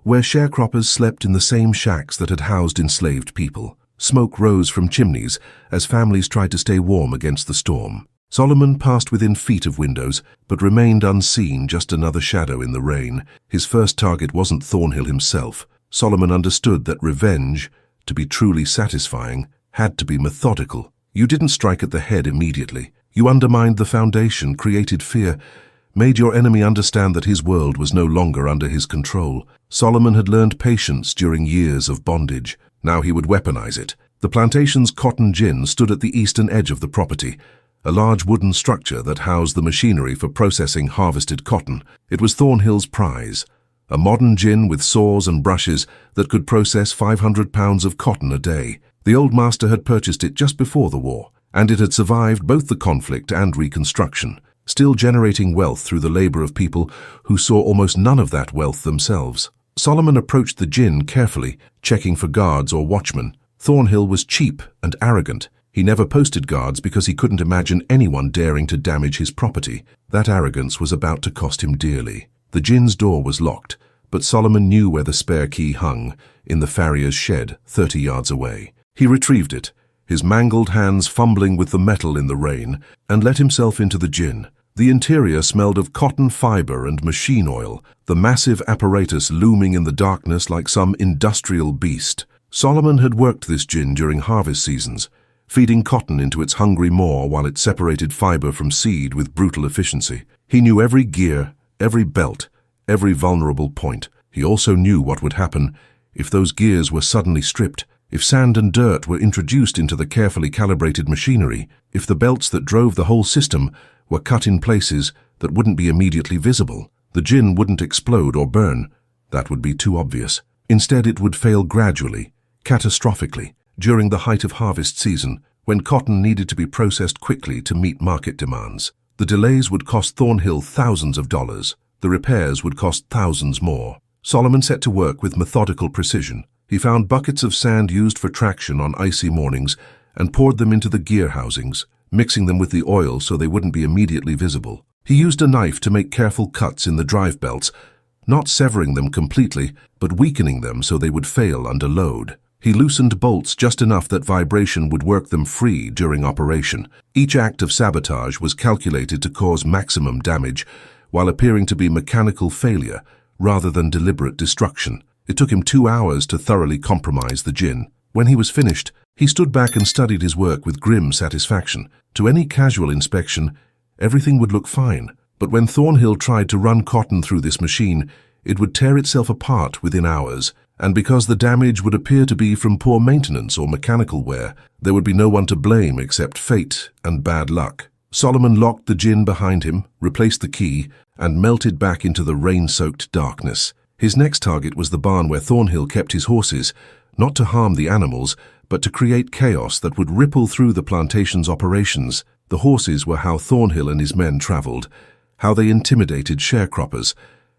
where sharecroppers slept in the same shacks that had housed enslaved people. Smoke rose from chimneys as families tried to stay warm against the storm. Solomon passed within feet of windows, but remained unseen, just another shadow in the rain. His first target wasn't Thornhill himself. Solomon understood that revenge, to be truly satisfying, had to be methodical. You didn't strike at the head immediately. You undermined the foundation, created fear, made your enemy understand that his world was no longer under his control. Solomon had learned patience during years of bondage. Now he would weaponize it. The plantation's cotton gin stood at the eastern edge of the property, a large wooden structure that housed the machinery for processing harvested cotton. It was Thornhill's prize, a modern gin with saws and brushes that could process 500 pounds of cotton a day. The old master had purchased it just before the war, and it had survived both the conflict and Reconstruction, still generating wealth through the labor of people who saw almost none of that wealth themselves. Solomon approached the gin carefully, checking for guards or watchmen. Thornhill was cheap and arrogant. He never posted guards because he couldn't imagine anyone daring to damage his property. That arrogance was about to cost him dearly. The gin's door was locked, but Solomon knew where the spare key hung, in the farrier's shed, 30 yards away. He retrieved it, his mangled hands fumbling with the metal in the rain, and let himself into the gin. The interior smelled of cotton fiber and machine oil, the massive apparatus looming in the darkness like some industrial beast. Solomon had worked this gin during harvest seasons, feeding cotton into its hungry maw while it separated fiber from seed with brutal efficiency. He knew every gear, every belt, every vulnerable point. He also knew what would happen if those gears were suddenly stripped, if sand and dirt were introduced into the carefully calibrated machinery, if the belts that drove the whole system were cut in places that wouldn't be immediately visible. The gin wouldn't explode or burn. That would be too obvious. Instead, it would fail gradually, catastrophically, during the height of harvest season, when cotton needed to be processed quickly to meet market demands. The delays would cost Thornhill thousands of dollars. The repairs would cost thousands more. Solomon set to work with methodical precision. He found buckets of sand used for traction on icy mornings and poured them into the gear housings, mixing them with the oil so they wouldn't be immediately visible. He used a knife to make careful cuts in the drive belts, not severing them completely, but weakening them so they would fail under load. He loosened bolts just enough that vibration would work them free during operation. Each act of sabotage was calculated to cause maximum damage, while appearing to be mechanical failure rather than deliberate destruction. It took him 2 hours to thoroughly compromise the gin. When he was finished, he stood back and studied his work with grim satisfaction. To any casual inspection, everything would look fine. But when Thornhill tried to run cotton through this machine, it would tear itself apart within hours. And because the damage would appear to be from poor maintenance or mechanical wear, there would be no one to blame except fate and bad luck. Solomon locked the gin behind him, replaced the key, and melted back into the rain-soaked darkness. His next target was the barn where Thornhill kept his horses, not to harm the animals, but to create chaos that would ripple through the plantation's operations. The horses were how Thornhill and his men traveled, how they intimidated sharecroppers,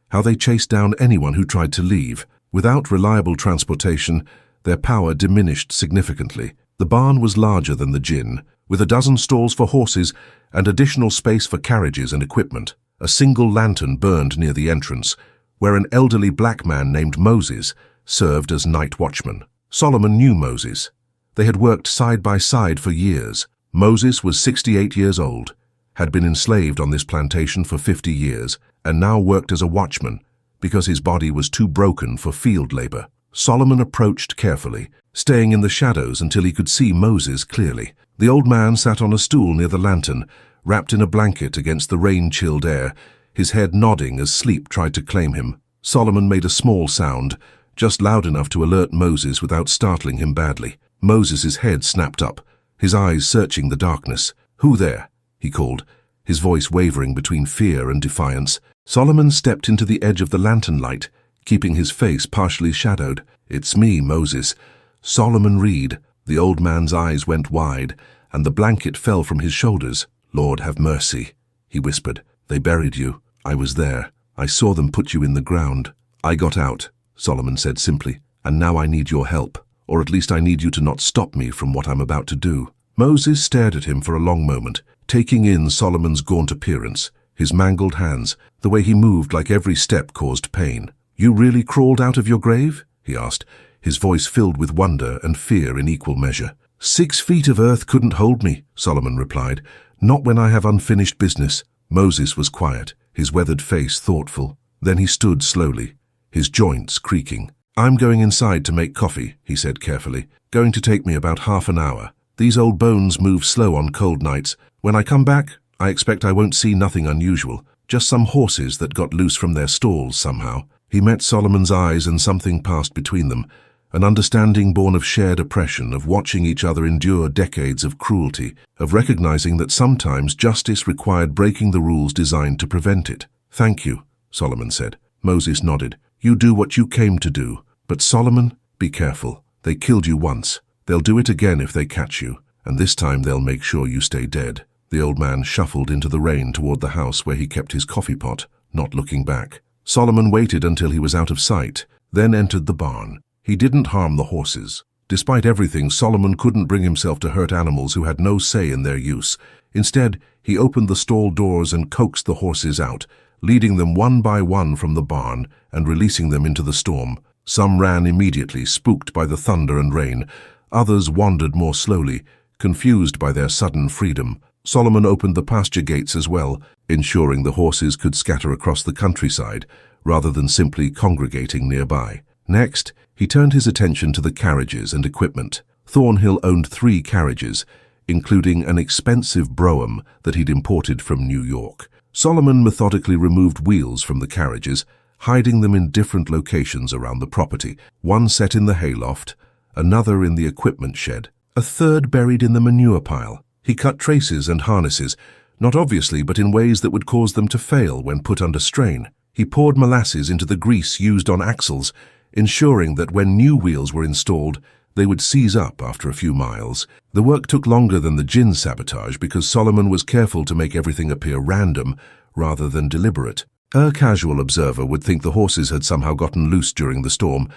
how they chased down anyone who tried to leave. Without reliable transportation, their power diminished significantly. The barn was larger than the gin, with a dozen stalls for horses and additional space for carriages and equipment. A single lantern burned near the entrance, where an elderly black man named Moses served as night watchman. Solomon knew Moses. They had worked side by side for years. Moses was 68 years old, had been enslaved on this plantation for 50 years, and now worked as a watchman because his body was too broken for field labor. Solomon approached carefully, staying in the shadows until he could see Moses clearly. The old man sat on a stool near the lantern, wrapped in a blanket against the rain-chilled air, his head nodding as sleep tried to claim him. Solomon made a small sound, just loud enough to alert Moses without startling him badly. Moses's head snapped up, his eyes searching the darkness. "Who there?" he called, his voice wavering between fear and defiance. Solomon stepped into the edge of the lantern light, keeping his face partially shadowed. "It's me, Moses. Solomon Reed." The old man's eyes went wide, and the blanket fell from his shoulders. "Lord, have mercy," he whispered. "They buried you. I was there. I saw them put you in the ground." "I got out," Solomon said simply, "and now I need your help. Or at least I need you to not stop me from what I'm about to do." Moses stared at him for a long moment, taking in Solomon's gaunt appearance, his mangled hands, the way he moved like every step caused pain. "You really crawled out of your grave?" he asked, his voice filled with wonder and fear in equal measure. 6 feet of earth couldn't hold me," Solomon replied. "Not when I have unfinished business." Moses was quiet, his weathered face thoughtful. Then he stood slowly, his joints creaking. "I'm going inside to make coffee," he said carefully. "Going to take me about half an hour. These old bones move slow on cold nights. When I come back, I expect I won't see nothing unusual, just some horses that got loose from their stalls somehow." He met Solomon's eyes and something passed between them, an understanding born of shared oppression, of watching each other endure decades of cruelty, of recognizing that sometimes justice required breaking the rules designed to prevent it. "Thank you," Solomon said. Moses nodded. "You do what you came to do. But Solomon, be careful. They killed you once. They'll do it again if they catch you, and this time they'll make sure you stay dead." The old man shuffled into the rain toward the house where he kept his coffee pot, not looking back. Solomon waited until he was out of sight, then entered the barn. He didn't harm the horses. Despite everything, Solomon couldn't bring himself to hurt animals who had no say in their use. Instead, he opened the stall doors and coaxed the horses out, leading them one by one from the barn and releasing them into the storm. Some ran immediately, spooked by the thunder and rain. Others wandered more slowly, confused by their sudden freedom. Solomon opened the pasture gates as well, ensuring the horses could scatter across the countryside, rather than simply congregating nearby. Next, he turned his attention to the carriages and equipment. Thornhill owned 3 carriages, including an expensive brougham that he'd imported from New York. Solomon methodically removed wheels from the carriages, hiding them in different locations around the property. One set in the hayloft, another in the equipment shed, a third buried in the manure pile. He cut traces and harnesses, not obviously but in ways that would cause them to fail when put under strain. He poured molasses into the grease used on axles, ensuring that when new wheels were installed, they would seize up after a few miles. The work took longer than the gin sabotage because Solomon was careful to make everything appear random rather than deliberate. A casual observer would think the horses had somehow gotten loose during the storm,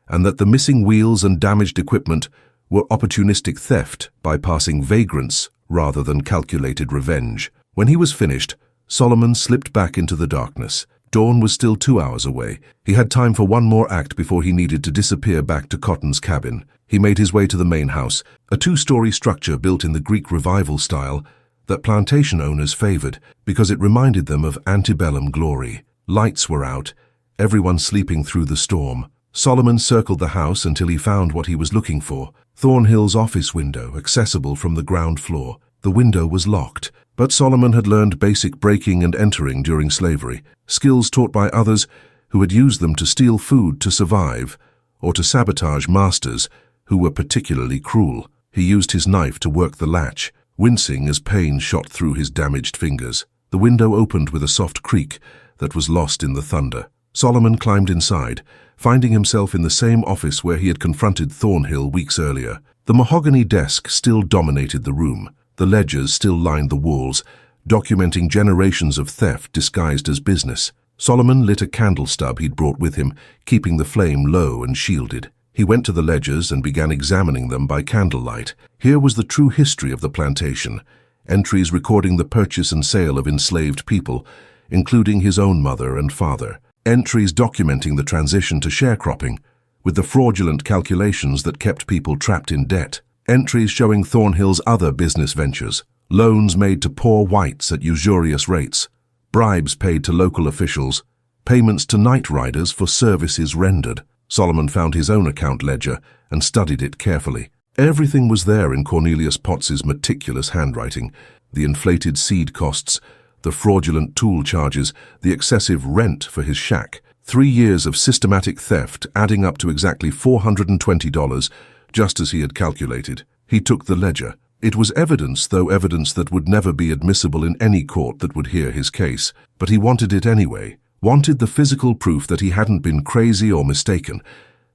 and that the missing wheels and damaged equipment were opportunistic theft bypassing vagrants rather than calculated revenge. When he was finished, Solomon slipped back into the darkness. Dawn was still 2 hours away. He had time for one more act before he needed to disappear back to Cotton's cabin. He made his way to the main house, a two-story structure built in the Greek Revival style that plantation owners favored because it reminded them of antebellum glory. Lights were out, everyone sleeping through the storm. Solomon circled the house until he found what he was looking for: Thornhill's office window, accessible from the ground floor. The window was locked, but Solomon had learned basic breaking and entering during slavery, skills taught by others who had used them to steal food to survive or to sabotage masters who were particularly cruel. He used his knife to work the latch, wincing as pain shot through his damaged fingers. The window opened with a soft creak that was lost in the thunder. Solomon climbed inside, finding himself in the same office where he had confronted Thornhill weeks earlier. The mahogany desk still dominated the room. The ledgers still lined the walls, documenting generations of theft disguised as business. Solomon lit a candle stub he'd brought with him, keeping the flame low and shielded. He went to the ledgers and began examining them by candlelight. Here was the true history of the plantation, entries recording the purchase and sale of enslaved people, including his own mother and father. Entries documenting the transition to sharecropping, with the fraudulent calculations that kept people trapped in debt. Entries showing Thornhill's other business ventures, loans made to poor whites at usurious rates, bribes paid to local officials, payments to night riders for services rendered. Solomon found his own account ledger and studied it carefully. Everything was there in Cornelius Potts's meticulous handwriting: the inflated seed costs, the fraudulent tool charges, the excessive rent for his shack. 3 years of systematic theft adding up to exactly $420, just as he had calculated. He took the ledger. It was evidence, though evidence that would never be admissible in any court that would hear his case. But he wanted it anyway. Wanted the physical proof that he hadn't been crazy or mistaken,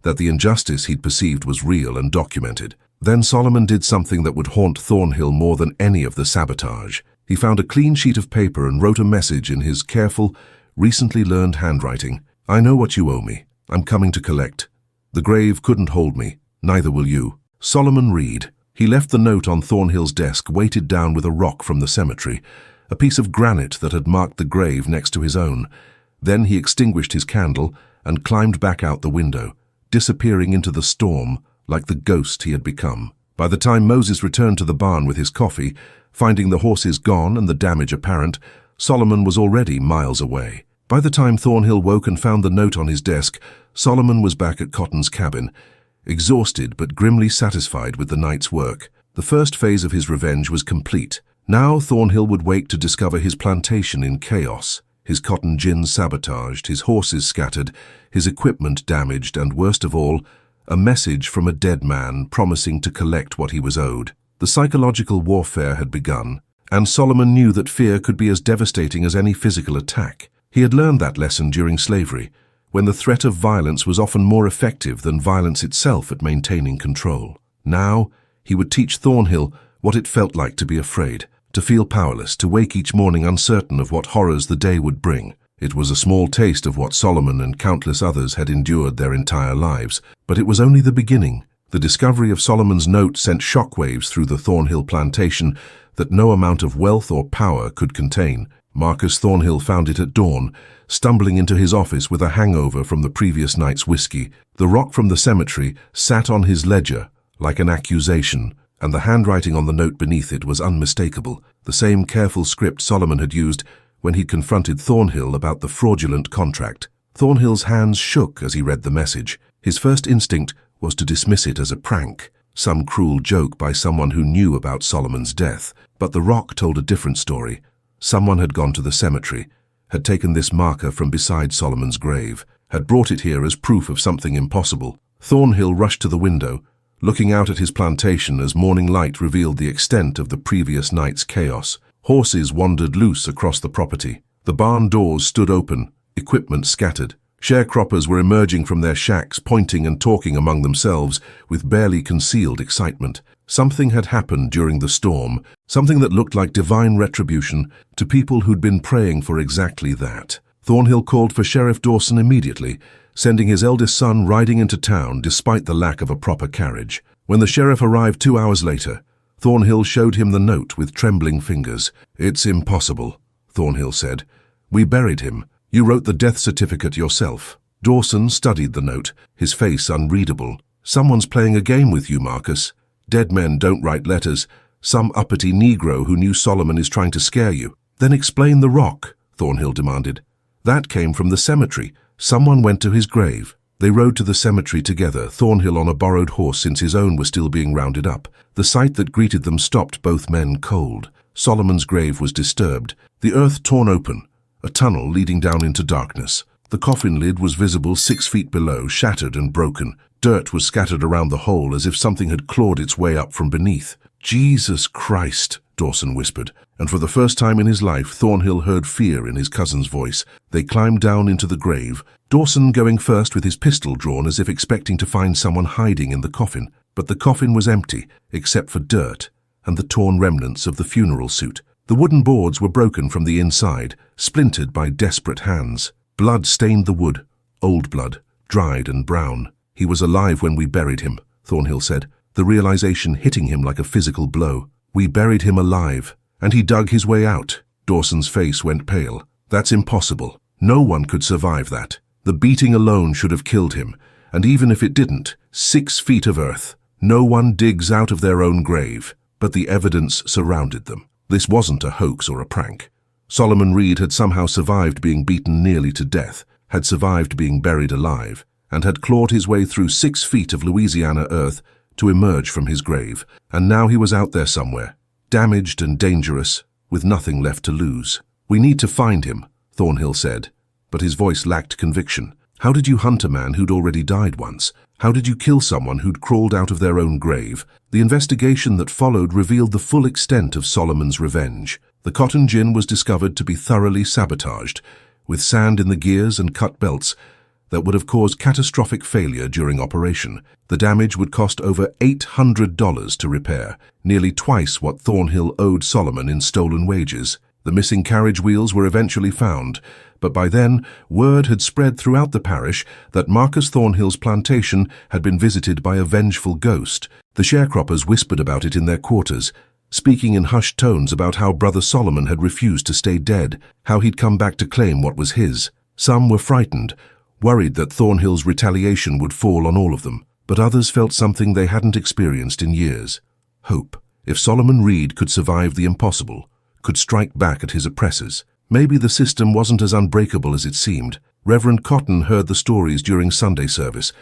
that the injustice he'd perceived was real and documented. Then Solomon did something that would haunt Thornhill more than any of the sabotage. He found a clean sheet of paper and wrote a message in his careful, recently learned handwriting. "I know what you owe me. I'm coming to collect. The grave couldn't hold me. Neither will you." Solomon Reed. He left the note on Thornhill's desk, weighted down with a rock from the cemetery, a piece of granite that had marked the grave next to his own. Then he extinguished his candle and climbed back out the window, disappearing into the storm like the ghost he had become. By the time Moses returned to the barn with his coffee, finding the horses gone and the damage apparent, Solomon was already miles away. By the time Thornhill woke and found the note on his desk, Solomon was back at Cotton's cabin, exhausted but grimly satisfied with the night's work. The first phase of his revenge was complete. Now Thornhill would wake to discover his plantation in chaos, his cotton gin sabotaged, his horses scattered, his equipment damaged, and worst of all, a message from a dead man promising to collect what he was owed. The psychological warfare had begun, and Solomon knew that fear could be as devastating as any physical attack. He had learned that lesson during slavery, when the threat of violence was often more effective than violence itself at maintaining control. Now, he would teach Thornhill what it felt like to be afraid, to feel powerless, to wake each morning uncertain of what horrors the day would bring. It was a small taste of what Solomon and countless others had endured their entire lives, but it was only the beginning. The discovery of Solomon's note sent shockwaves through the Thornhill plantation that no amount of wealth or power could contain. Marcus Thornhill found it at dawn, stumbling into his office with a hangover from the previous night's whiskey. The rock from the cemetery sat on his ledger like an accusation, and the handwriting on the note beneath it was unmistakable, the same careful script Solomon had used when he'd confronted Thornhill about the fraudulent contract. Thornhill's hands shook as he read the message. His first instinct was to dismiss it as a prank, some cruel joke by someone who knew about Solomon's death. But the rock told a different story. Someone had gone to the cemetery, had taken this marker from beside Solomon's grave, had brought it here as proof of something impossible. Thornhill rushed to the window, looking out at his plantation as morning light revealed the extent of the previous night's chaos. Horses wandered loose across the property. The barn doors stood open, equipment scattered. Sharecroppers were emerging from their shacks, pointing and talking among themselves with barely concealed excitement. Something had happened during the storm, something that looked like divine retribution to people who'd been praying for exactly that. Thornhill called for Sheriff Dawson immediately, sending his eldest son riding into town despite the lack of a proper carriage. When the sheriff arrived 2 hours later, Thornhill showed him the note with trembling fingers. "It's impossible," Thornhill said. "We buried him. You wrote the death certificate yourself." Dawson studied the note, his face unreadable. "Someone's playing a game with you, Marcus. Dead men don't write letters. Some uppity Negro who knew Solomon is trying to scare you." "Then explain the rock," Thornhill demanded. "That came from the cemetery. Someone went to his grave." They rode to the cemetery together, Thornhill on a borrowed horse since his own was still being rounded up. The sight that greeted them stopped both men cold. Solomon's grave was disturbed, the earth torn open, a tunnel leading down into darkness. The coffin lid was visible 6 feet below, shattered and broken. Dirt was scattered around the hole as if something had clawed its way up from beneath. "Jesus Christ," Dawson whispered, and for the first time in his life, Thornhill heard fear in his cousin's voice. They climbed down into the grave, Dawson going first with his pistol drawn as if expecting to find someone hiding in the coffin. But the coffin was empty, except for dirt and the torn remnants of the funeral suit. The wooden boards were broken from the inside, splintered by desperate hands. Blood stained the wood, old blood, dried and brown. "He was alive when we buried him," Thornhill said, the realization hitting him like a physical blow. "We buried him alive, and he dug his way out." Dawson's face went pale. "That's impossible. No one could survive that. The beating alone should have killed him, and even if it didn't, 6 feet of earth. No one digs out of their own grave." But the evidence surrounded them. This wasn't a hoax or a prank. Solomon Reed had somehow survived being beaten nearly to death, had survived being buried alive, and had clawed his way through 6 feet of Louisiana earth to emerge from his grave. And now he was out there somewhere, damaged and dangerous, with nothing left to lose. "We need to find him," Thornhill said, but his voice lacked conviction. "How did you hunt a man who'd already died once? How did you kill someone who'd crawled out of their own grave?" The investigation that followed revealed the full extent of Solomon's revenge. The cotton gin was discovered to be thoroughly sabotaged, with sand in the gears and cut belts that would have caused catastrophic failure during operation. The damage would cost over $800 to repair, nearly twice what Thornhill owed Solomon in stolen wages. The missing carriage wheels were eventually found, but by then, word had spread throughout the parish that Marcus Thornhill's plantation had been visited by a vengeful ghost. The sharecroppers whispered about it in their quarters, speaking in hushed tones about how Brother Solomon had refused to stay dead, how he'd come back to claim what was his. Some were frightened, worried that Thornhill's retaliation would fall on all of them, but others felt something they hadn't experienced in years: hope. If Solomon Reed could survive the impossible, could strike back at his oppressors, maybe the system wasn't as unbreakable as it seemed. Reverend Cotton heard the stories during Sunday service,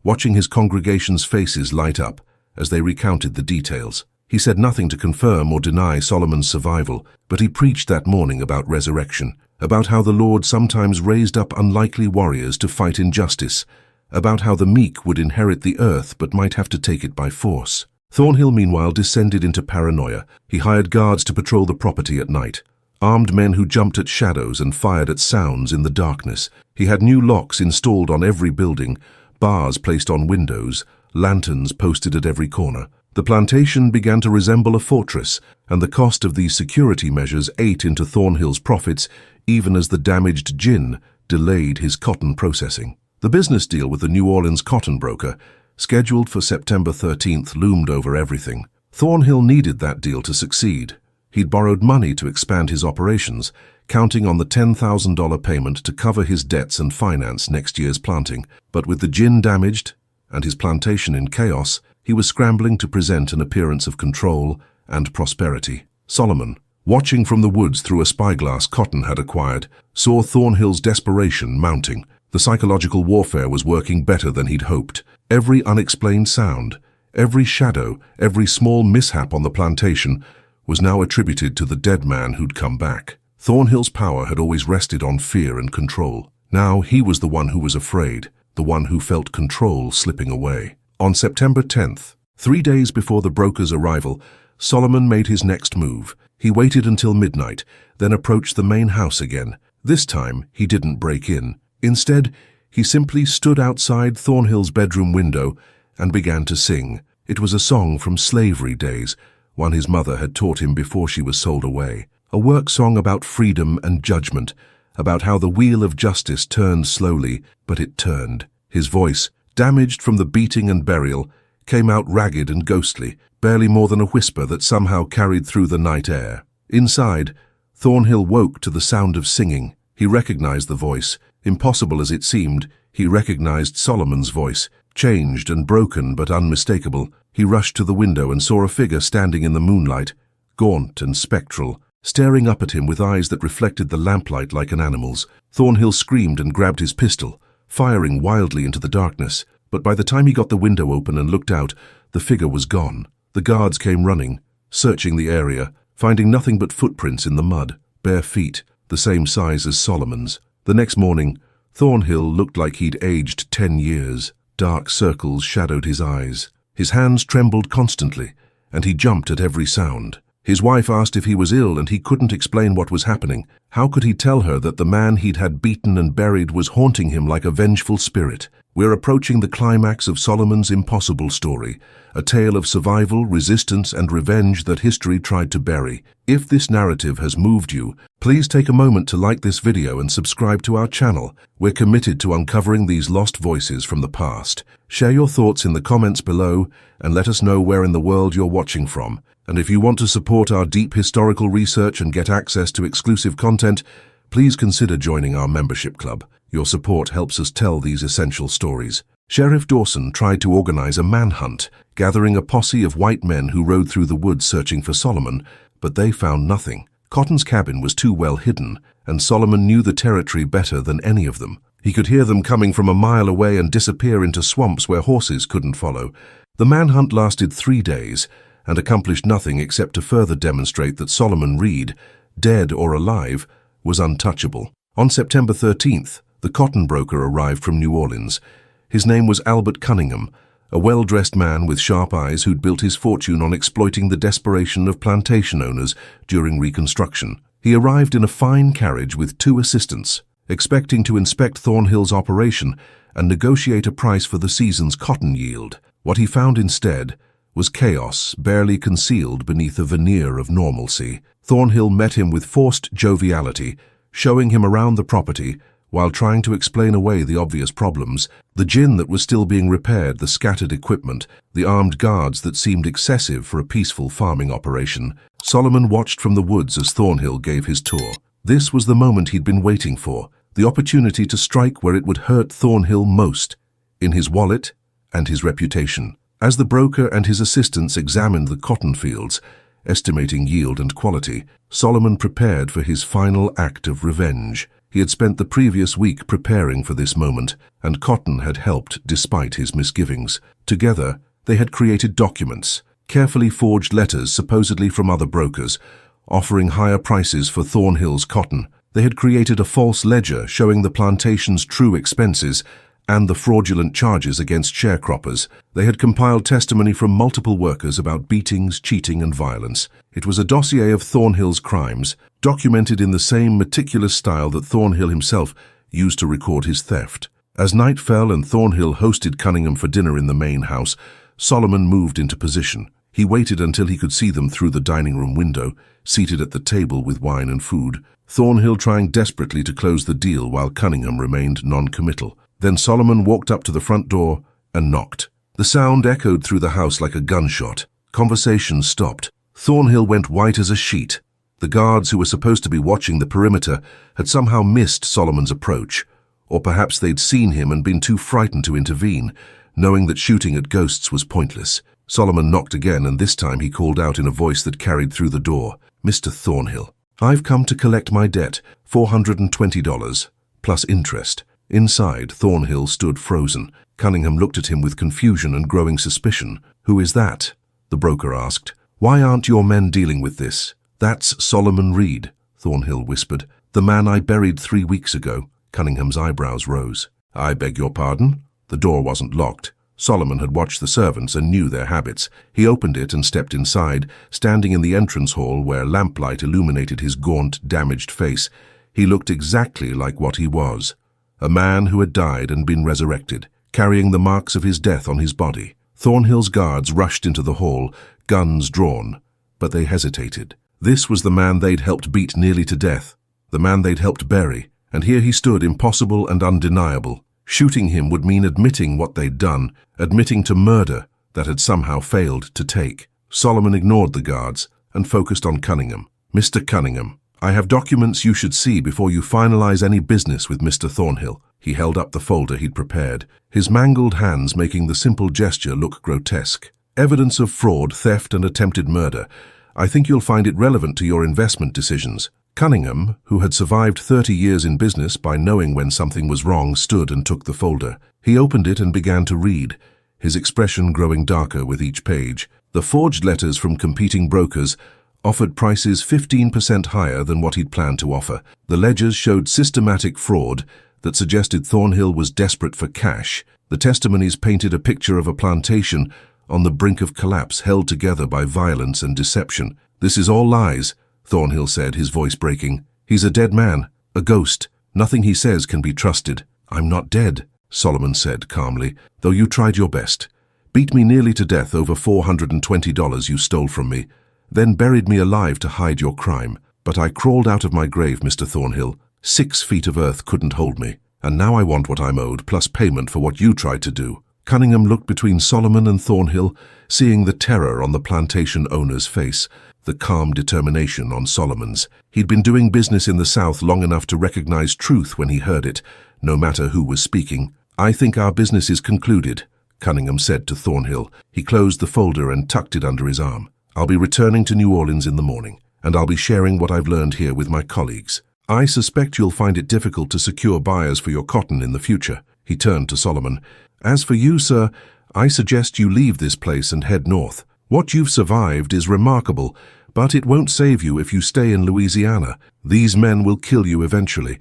watching his congregation's faces light up as they recounted the details. He said nothing to confirm or deny Solomon's survival, but he preached that morning about resurrection, about how the Lord sometimes raised up unlikely warriors to fight injustice, about how the meek would inherit the earth but might have to take it by force. Thornhill, meanwhile, descended into paranoia. He hired guards to patrol the property at night, armed men who jumped at shadows and fired at sounds in the darkness. He had new locks installed on every building, bars placed on windows, lanterns posted at every corner. The plantation began to resemble a fortress, and the cost of these security measures ate into Thornhill's profits, even as the damaged gin delayed his cotton processing. The business deal with the New Orleans cotton broker, scheduled for September 13th, loomed over everything. Thornhill needed that deal to succeed. He'd borrowed money to expand his operations, counting on the $10,000 payment to cover his debts and finance next year's planting. But with the gin damaged and his plantation in chaos, he was scrambling to present an appearance of control and prosperity. Solomon, watching from the woods through a spyglass Cotton had acquired, saw Thornhill's desperation mounting. The psychological warfare was working better than he'd hoped. Every unexplained sound, every shadow, every small mishap on the plantation was now attributed to the dead man who'd come back. Thornhill's power had always rested on fear and control. Now he was the one who was afraid, the one who felt control slipping away. On September 10th, 3 days before the broker's arrival, Solomon made his next move. He waited until midnight, then approached the main house again. This time, he didn't break in. Instead, He simply stood outside Thornhill's bedroom window and began to sing. It was a song from slavery days, one his mother had taught him before she was sold away. A work song about freedom and judgment, about how the wheel of justice turned slowly, but it turned. His voice, damaged from the beating and burial, came out ragged and ghostly, barely more than a whisper that somehow carried through the night air. Inside, Thornhill woke to the sound of singing. He recognized the voice. Impossible as it seemed, he recognized Solomon's voice, changed and broken but unmistakable. He rushed to the window and saw a figure standing in the moonlight, gaunt and spectral, staring up at him with eyes that reflected the lamplight like an animal's. Thornhill screamed and grabbed his pistol, firing wildly into the darkness. But by the time he got the window open and looked out, the figure was gone. The guards came running, searching the area, finding nothing but footprints in the mud, bare feet, the same size as Solomon's. The next morning, Thornhill looked like he'd aged 10 years. Dark circles shadowed his eyes. His hands trembled constantly, and he jumped at every sound. His wife asked if he was ill, and he couldn't explain what was happening. How could he tell her that the man he'd had beaten and buried was haunting him like a vengeful spirit? We're approaching the climax of Solomon's impossible story, a tale of survival, resistance, and revenge that history tried to bury. If this narrative has moved you, please take a moment to like this video and subscribe to our channel. We're committed to uncovering these lost voices from the past. Share your thoughts in the comments below and let us know where in the world you're watching from. And if you want to support our deep historical research and get access to exclusive content, please consider joining our membership club. Your support helps us tell these essential stories. Sheriff Dawson tried to organize a manhunt, gathering a posse of white men who rode through the woods searching for Solomon, but they found nothing. Cotton's cabin was too well hidden, and Solomon knew the territory better than any of them. He could hear them coming from a mile away and disappear into swamps where horses couldn't follow. The manhunt lasted 3 days and accomplished nothing except to further demonstrate that Solomon Reed, dead or alive, was untouchable. On September 13th, the cotton broker arrived from New Orleans. His name was Albert Cunningham, a well-dressed man with sharp eyes who'd built his fortune on exploiting the desperation of plantation owners during Reconstruction. He arrived in a fine carriage with 2 assistants, expecting to inspect Thornhill's operation and negotiate a price for the season's cotton yield. What he found instead was chaos, barely concealed beneath a veneer of normalcy. Thornhill met him with forced joviality, showing him around the property while trying to explain away the obvious problems: the gin that was still being repaired, the scattered equipment, the armed guards that seemed excessive for a peaceful farming operation. Solomon watched from the woods as Thornhill gave his tour. This was the moment he'd been waiting for, the opportunity to strike where it would hurt Thornhill most, in his wallet and his reputation. As the broker and his assistants examined the cotton fields, estimating yield and quality, Solomon prepared for his final act of revenge. He had spent the previous week preparing for this moment, and Cotton had helped despite his misgivings. Together, they had created documents, carefully forged letters supposedly from other brokers, offering higher prices for Thornhill's cotton. They had created a false ledger showing the plantation's true expenses and the fraudulent charges against sharecroppers. They had compiled testimony from multiple workers about beatings, cheating, and violence. It was a dossier of Thornhill's crimes, documented in the same meticulous style that Thornhill himself used to record his theft. As night fell and Thornhill hosted Cunningham for dinner in the main house, Solomon moved into position. He waited until he could see them through the dining room window, seated at the table with wine and food, Thornhill trying desperately to close the deal while Cunningham remained non-committal. Then Solomon walked up to the front door and knocked. The sound echoed through the house like a gunshot. Conversation stopped. Thornhill went white as a sheet. The guards who were supposed to be watching the perimeter had somehow missed Solomon's approach, or perhaps they'd seen him and been too frightened to intervene, knowing that shooting at ghosts was pointless. Solomon knocked again, and this time he called out in a voice that carried through the door, "Mr. Thornhill, I've come to collect my debt, $420, plus interest." Inside, Thornhill stood frozen. Cunningham looked at him with confusion and growing suspicion. "Who is that?" the broker asked. "Why aren't your men dealing with this?" "That's Solomon Reed," Thornhill whispered. "The man I buried 3 weeks ago." Cunningham's eyebrows rose. "I beg your pardon?" The door wasn't locked. Solomon had watched the servants and knew their habits. He opened it and stepped inside, standing in the entrance hall where lamplight illuminated his gaunt, damaged face. He looked exactly like what he was. a man who had died and been resurrected, carrying the marks of his death on his body. Thornhill's guards rushed into the hall, guns drawn, but they hesitated. This was the man they'd helped beat nearly to death, the man they'd helped bury, and here he stood, impossible and undeniable. Shooting him would mean admitting what they'd done, admitting to murder that had somehow failed to take. Solomon ignored the guards and focused on Cunningham. "Mr. Cunningham, I have documents you should see before you finalize any business with Mr. Thornhill." He held up the folder he'd prepared, his mangled hands making the simple gesture look grotesque. "Evidence of fraud, theft, and attempted murder. I think you'll find it relevant to your investment decisions." Cunningham, who had survived 30 years in business by knowing when something was wrong, stood and took the folder. He opened it and began to read, his expression growing darker with each page. The forged letters from competing brokers offered prices 15% higher than what he'd planned to offer. The ledgers showed systematic fraud that suggested Thornhill was desperate for cash. The testimonies painted a picture of a plantation on the brink of collapse, held together by violence and deception. "This is all lies," Thornhill said, his voice breaking. "He's a dead man, a ghost. Nothing he says can be trusted." "I'm not dead," Solomon said calmly, "though you tried your best. Beat me nearly to death over $420 you stole from me, then buried me alive to hide your crime. But I crawled out of my grave, Mr. Thornhill. 6 feet of earth couldn't hold me. And now I want what I'm owed, plus payment for what you tried to do." Cunningham looked between Solomon and Thornhill, seeing the terror on the plantation owner's face, the calm determination on Solomon's. He'd been doing business in the South long enough to recognize truth when he heard it, no matter who was speaking. "I think our business is concluded," Cunningham said to Thornhill. He closed the folder and tucked it under his arm. "I'll be returning to New Orleans in the morning, and I'll be sharing what I've learned here with my colleagues. I suspect you'll find it difficult to secure buyers for your cotton in the future." He turned to Solomon. "As for you, sir, I suggest you leave this place and head north. What you've survived is remarkable, but it won't save you if you stay in Louisiana. These men will kill you eventually,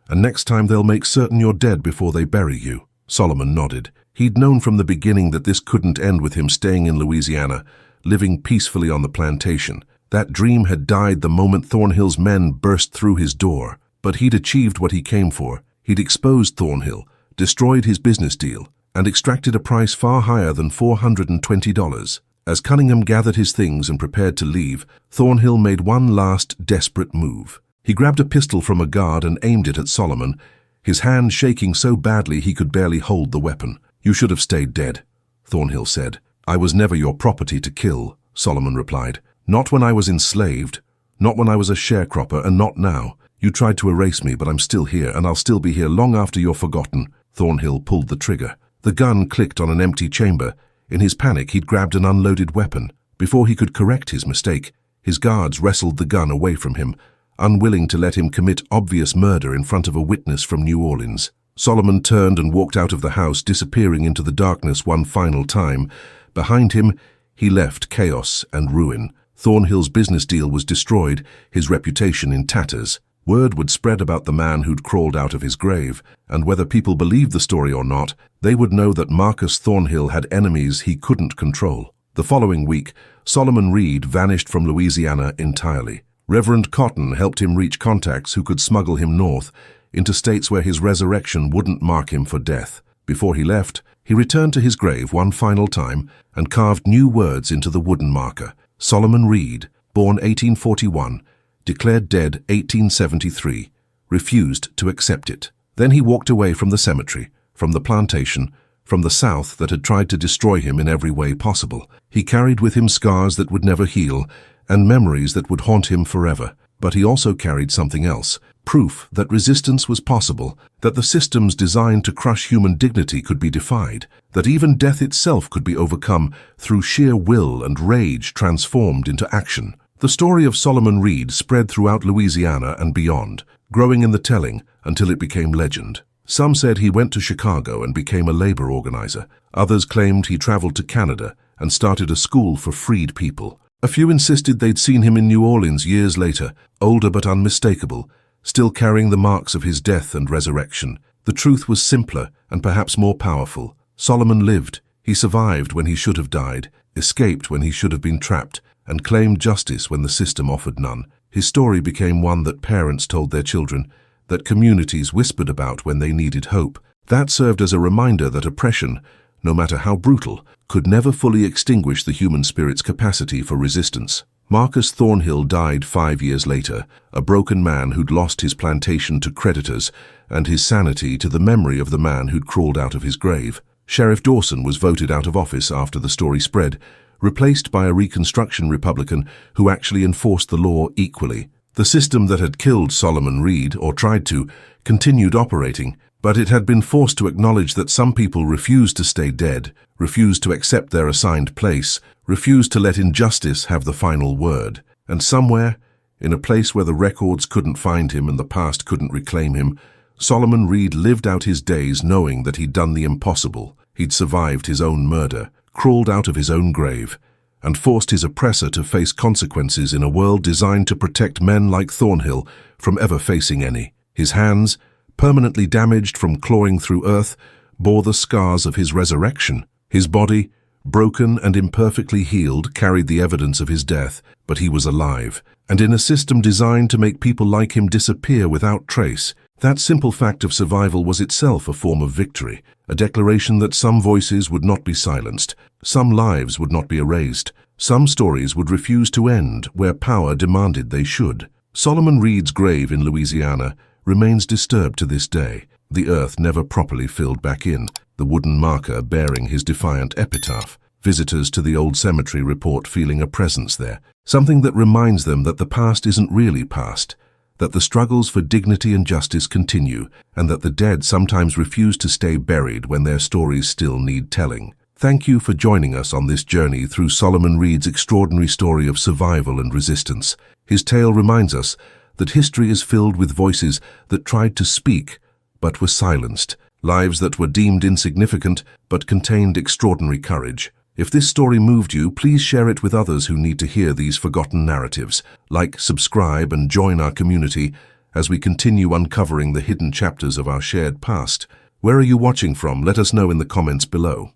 and next time they'll make certain you're dead before they bury you." Solomon nodded. He'd known from the beginning that this couldn't end with him staying in Louisiana, living peacefully on the plantation. That dream had died the moment Thornhill's men burst through his door. But he'd achieved what he came for. He'd exposed Thornhill, destroyed his business deal, and extracted a price far higher than $420. As Cunningham gathered his things and prepared to leave, Thornhill made one last desperate move. He grabbed a pistol from a guard and aimed it at Solomon, his hand shaking so badly he could barely hold the weapon. "You should have stayed dead," Thornhill said. "I was never your property to kill," Solomon replied. "Not when I was enslaved, not when I was a sharecropper, and not now. You tried to erase me, but I'm still here, and I'll still be here long after you're forgotten." Thornhill pulled the trigger. The gun clicked on an empty chamber. In his panic, he'd grabbed an unloaded weapon. Before he could correct his mistake, his guards wrestled the gun away from him, unwilling to let him commit obvious murder in front of a witness from New Orleans. Solomon turned and walked out of the house, disappearing into the darkness one final time. Behind him, he left chaos and ruin. Thornhill's business deal was destroyed, his reputation in tatters. Word would spread about the man who'd crawled out of his grave, and whether people believed the story or not, they would know that Marcus Thornhill had enemies he couldn't control. The following week, Solomon Reed vanished from Louisiana entirely. Reverend Cotton helped him reach contacts who could smuggle him north, into states where his resurrection wouldn't mark him for death. Before he left, he returned to his grave one final time and carved new words into the wooden marker. Solomon Reed, born 1841, declared dead 1873, refused to accept it. Then he walked away from the cemetery, from the plantation, from the South that had tried to destroy him in every way possible. He carried with him scars that would never heal, and memories that would haunt him forever. But he also carried something else, proof that resistance was possible, that the systems designed to crush human dignity could be defied, that even death itself could be overcome through sheer will and rage transformed into action. The story of Solomon Reed spread throughout Louisiana and beyond, growing in the telling until it became legend. Some said he went to Chicago and became a labor organizer. Others claimed he traveled to Canada and started a school for freed people. A few insisted they'd seen him in New Orleans years later, older but unmistakable, still carrying the marks of his death and resurrection. The truth was simpler and perhaps more powerful. Solomon lived. He survived when he should have died, escaped when he should have been trapped, and claimed justice when the system offered none. His story became one that parents told their children, that communities whispered about when they needed hope. That served as a reminder that oppression, no matter how brutal, could never fully extinguish the human spirit's capacity for resistance. Marcus Thornhill died 5 years later, a broken man who'd lost his plantation to creditors and his sanity to the memory of the man who'd crawled out of his grave. Sheriff Dawson was voted out of office after the story spread, replaced by a Reconstruction Republican who actually enforced the law equally. The system that had killed Solomon Reed, or tried to, continued operating, but it had been forced to acknowledge that some people refused to stay dead, refused to accept their assigned place, refused to let injustice have the final word. And somewhere, in a place where the records couldn't find him and the past couldn't reclaim him, Solomon Reed lived out his days knowing that he'd done the impossible. He'd survived his own murder, crawled out of his own grave, and forced his oppressor to face consequences in a world designed to protect men like Thornhill from ever facing any. His hands, permanently damaged from clawing through earth, bore the scars of his resurrection. His body, broken and imperfectly healed, carried the evidence of his death, but he was alive, and in a system designed to make people like him disappear without trace. That simple fact of survival was itself a form of victory, a declaration that some voices would not be silenced, some lives would not be erased, some stories would refuse to end where power demanded they should. Solomon Reed's grave in Louisiana remains disturbed to this day, the earth never properly filled back in, the wooden marker bearing his defiant epitaph. Visitors to the old cemetery report feeling a presence there, something that reminds them that the past isn't really past, that the struggles for dignity and justice continue, and that the dead sometimes refuse to stay buried when their stories still need telling. Thank you for joining us on this journey through Solomon Reed's extraordinary story of survival and resistance. His tale reminds us that history is filled with voices that tried to speak but were silenced, lives that were deemed insignificant but contained extraordinary courage. If this story moved you, please share it with others who need to hear these forgotten narratives. Like, subscribe, and join our community as we continue uncovering the hidden chapters of our shared past. Where are you watching from? Let us know in the comments below.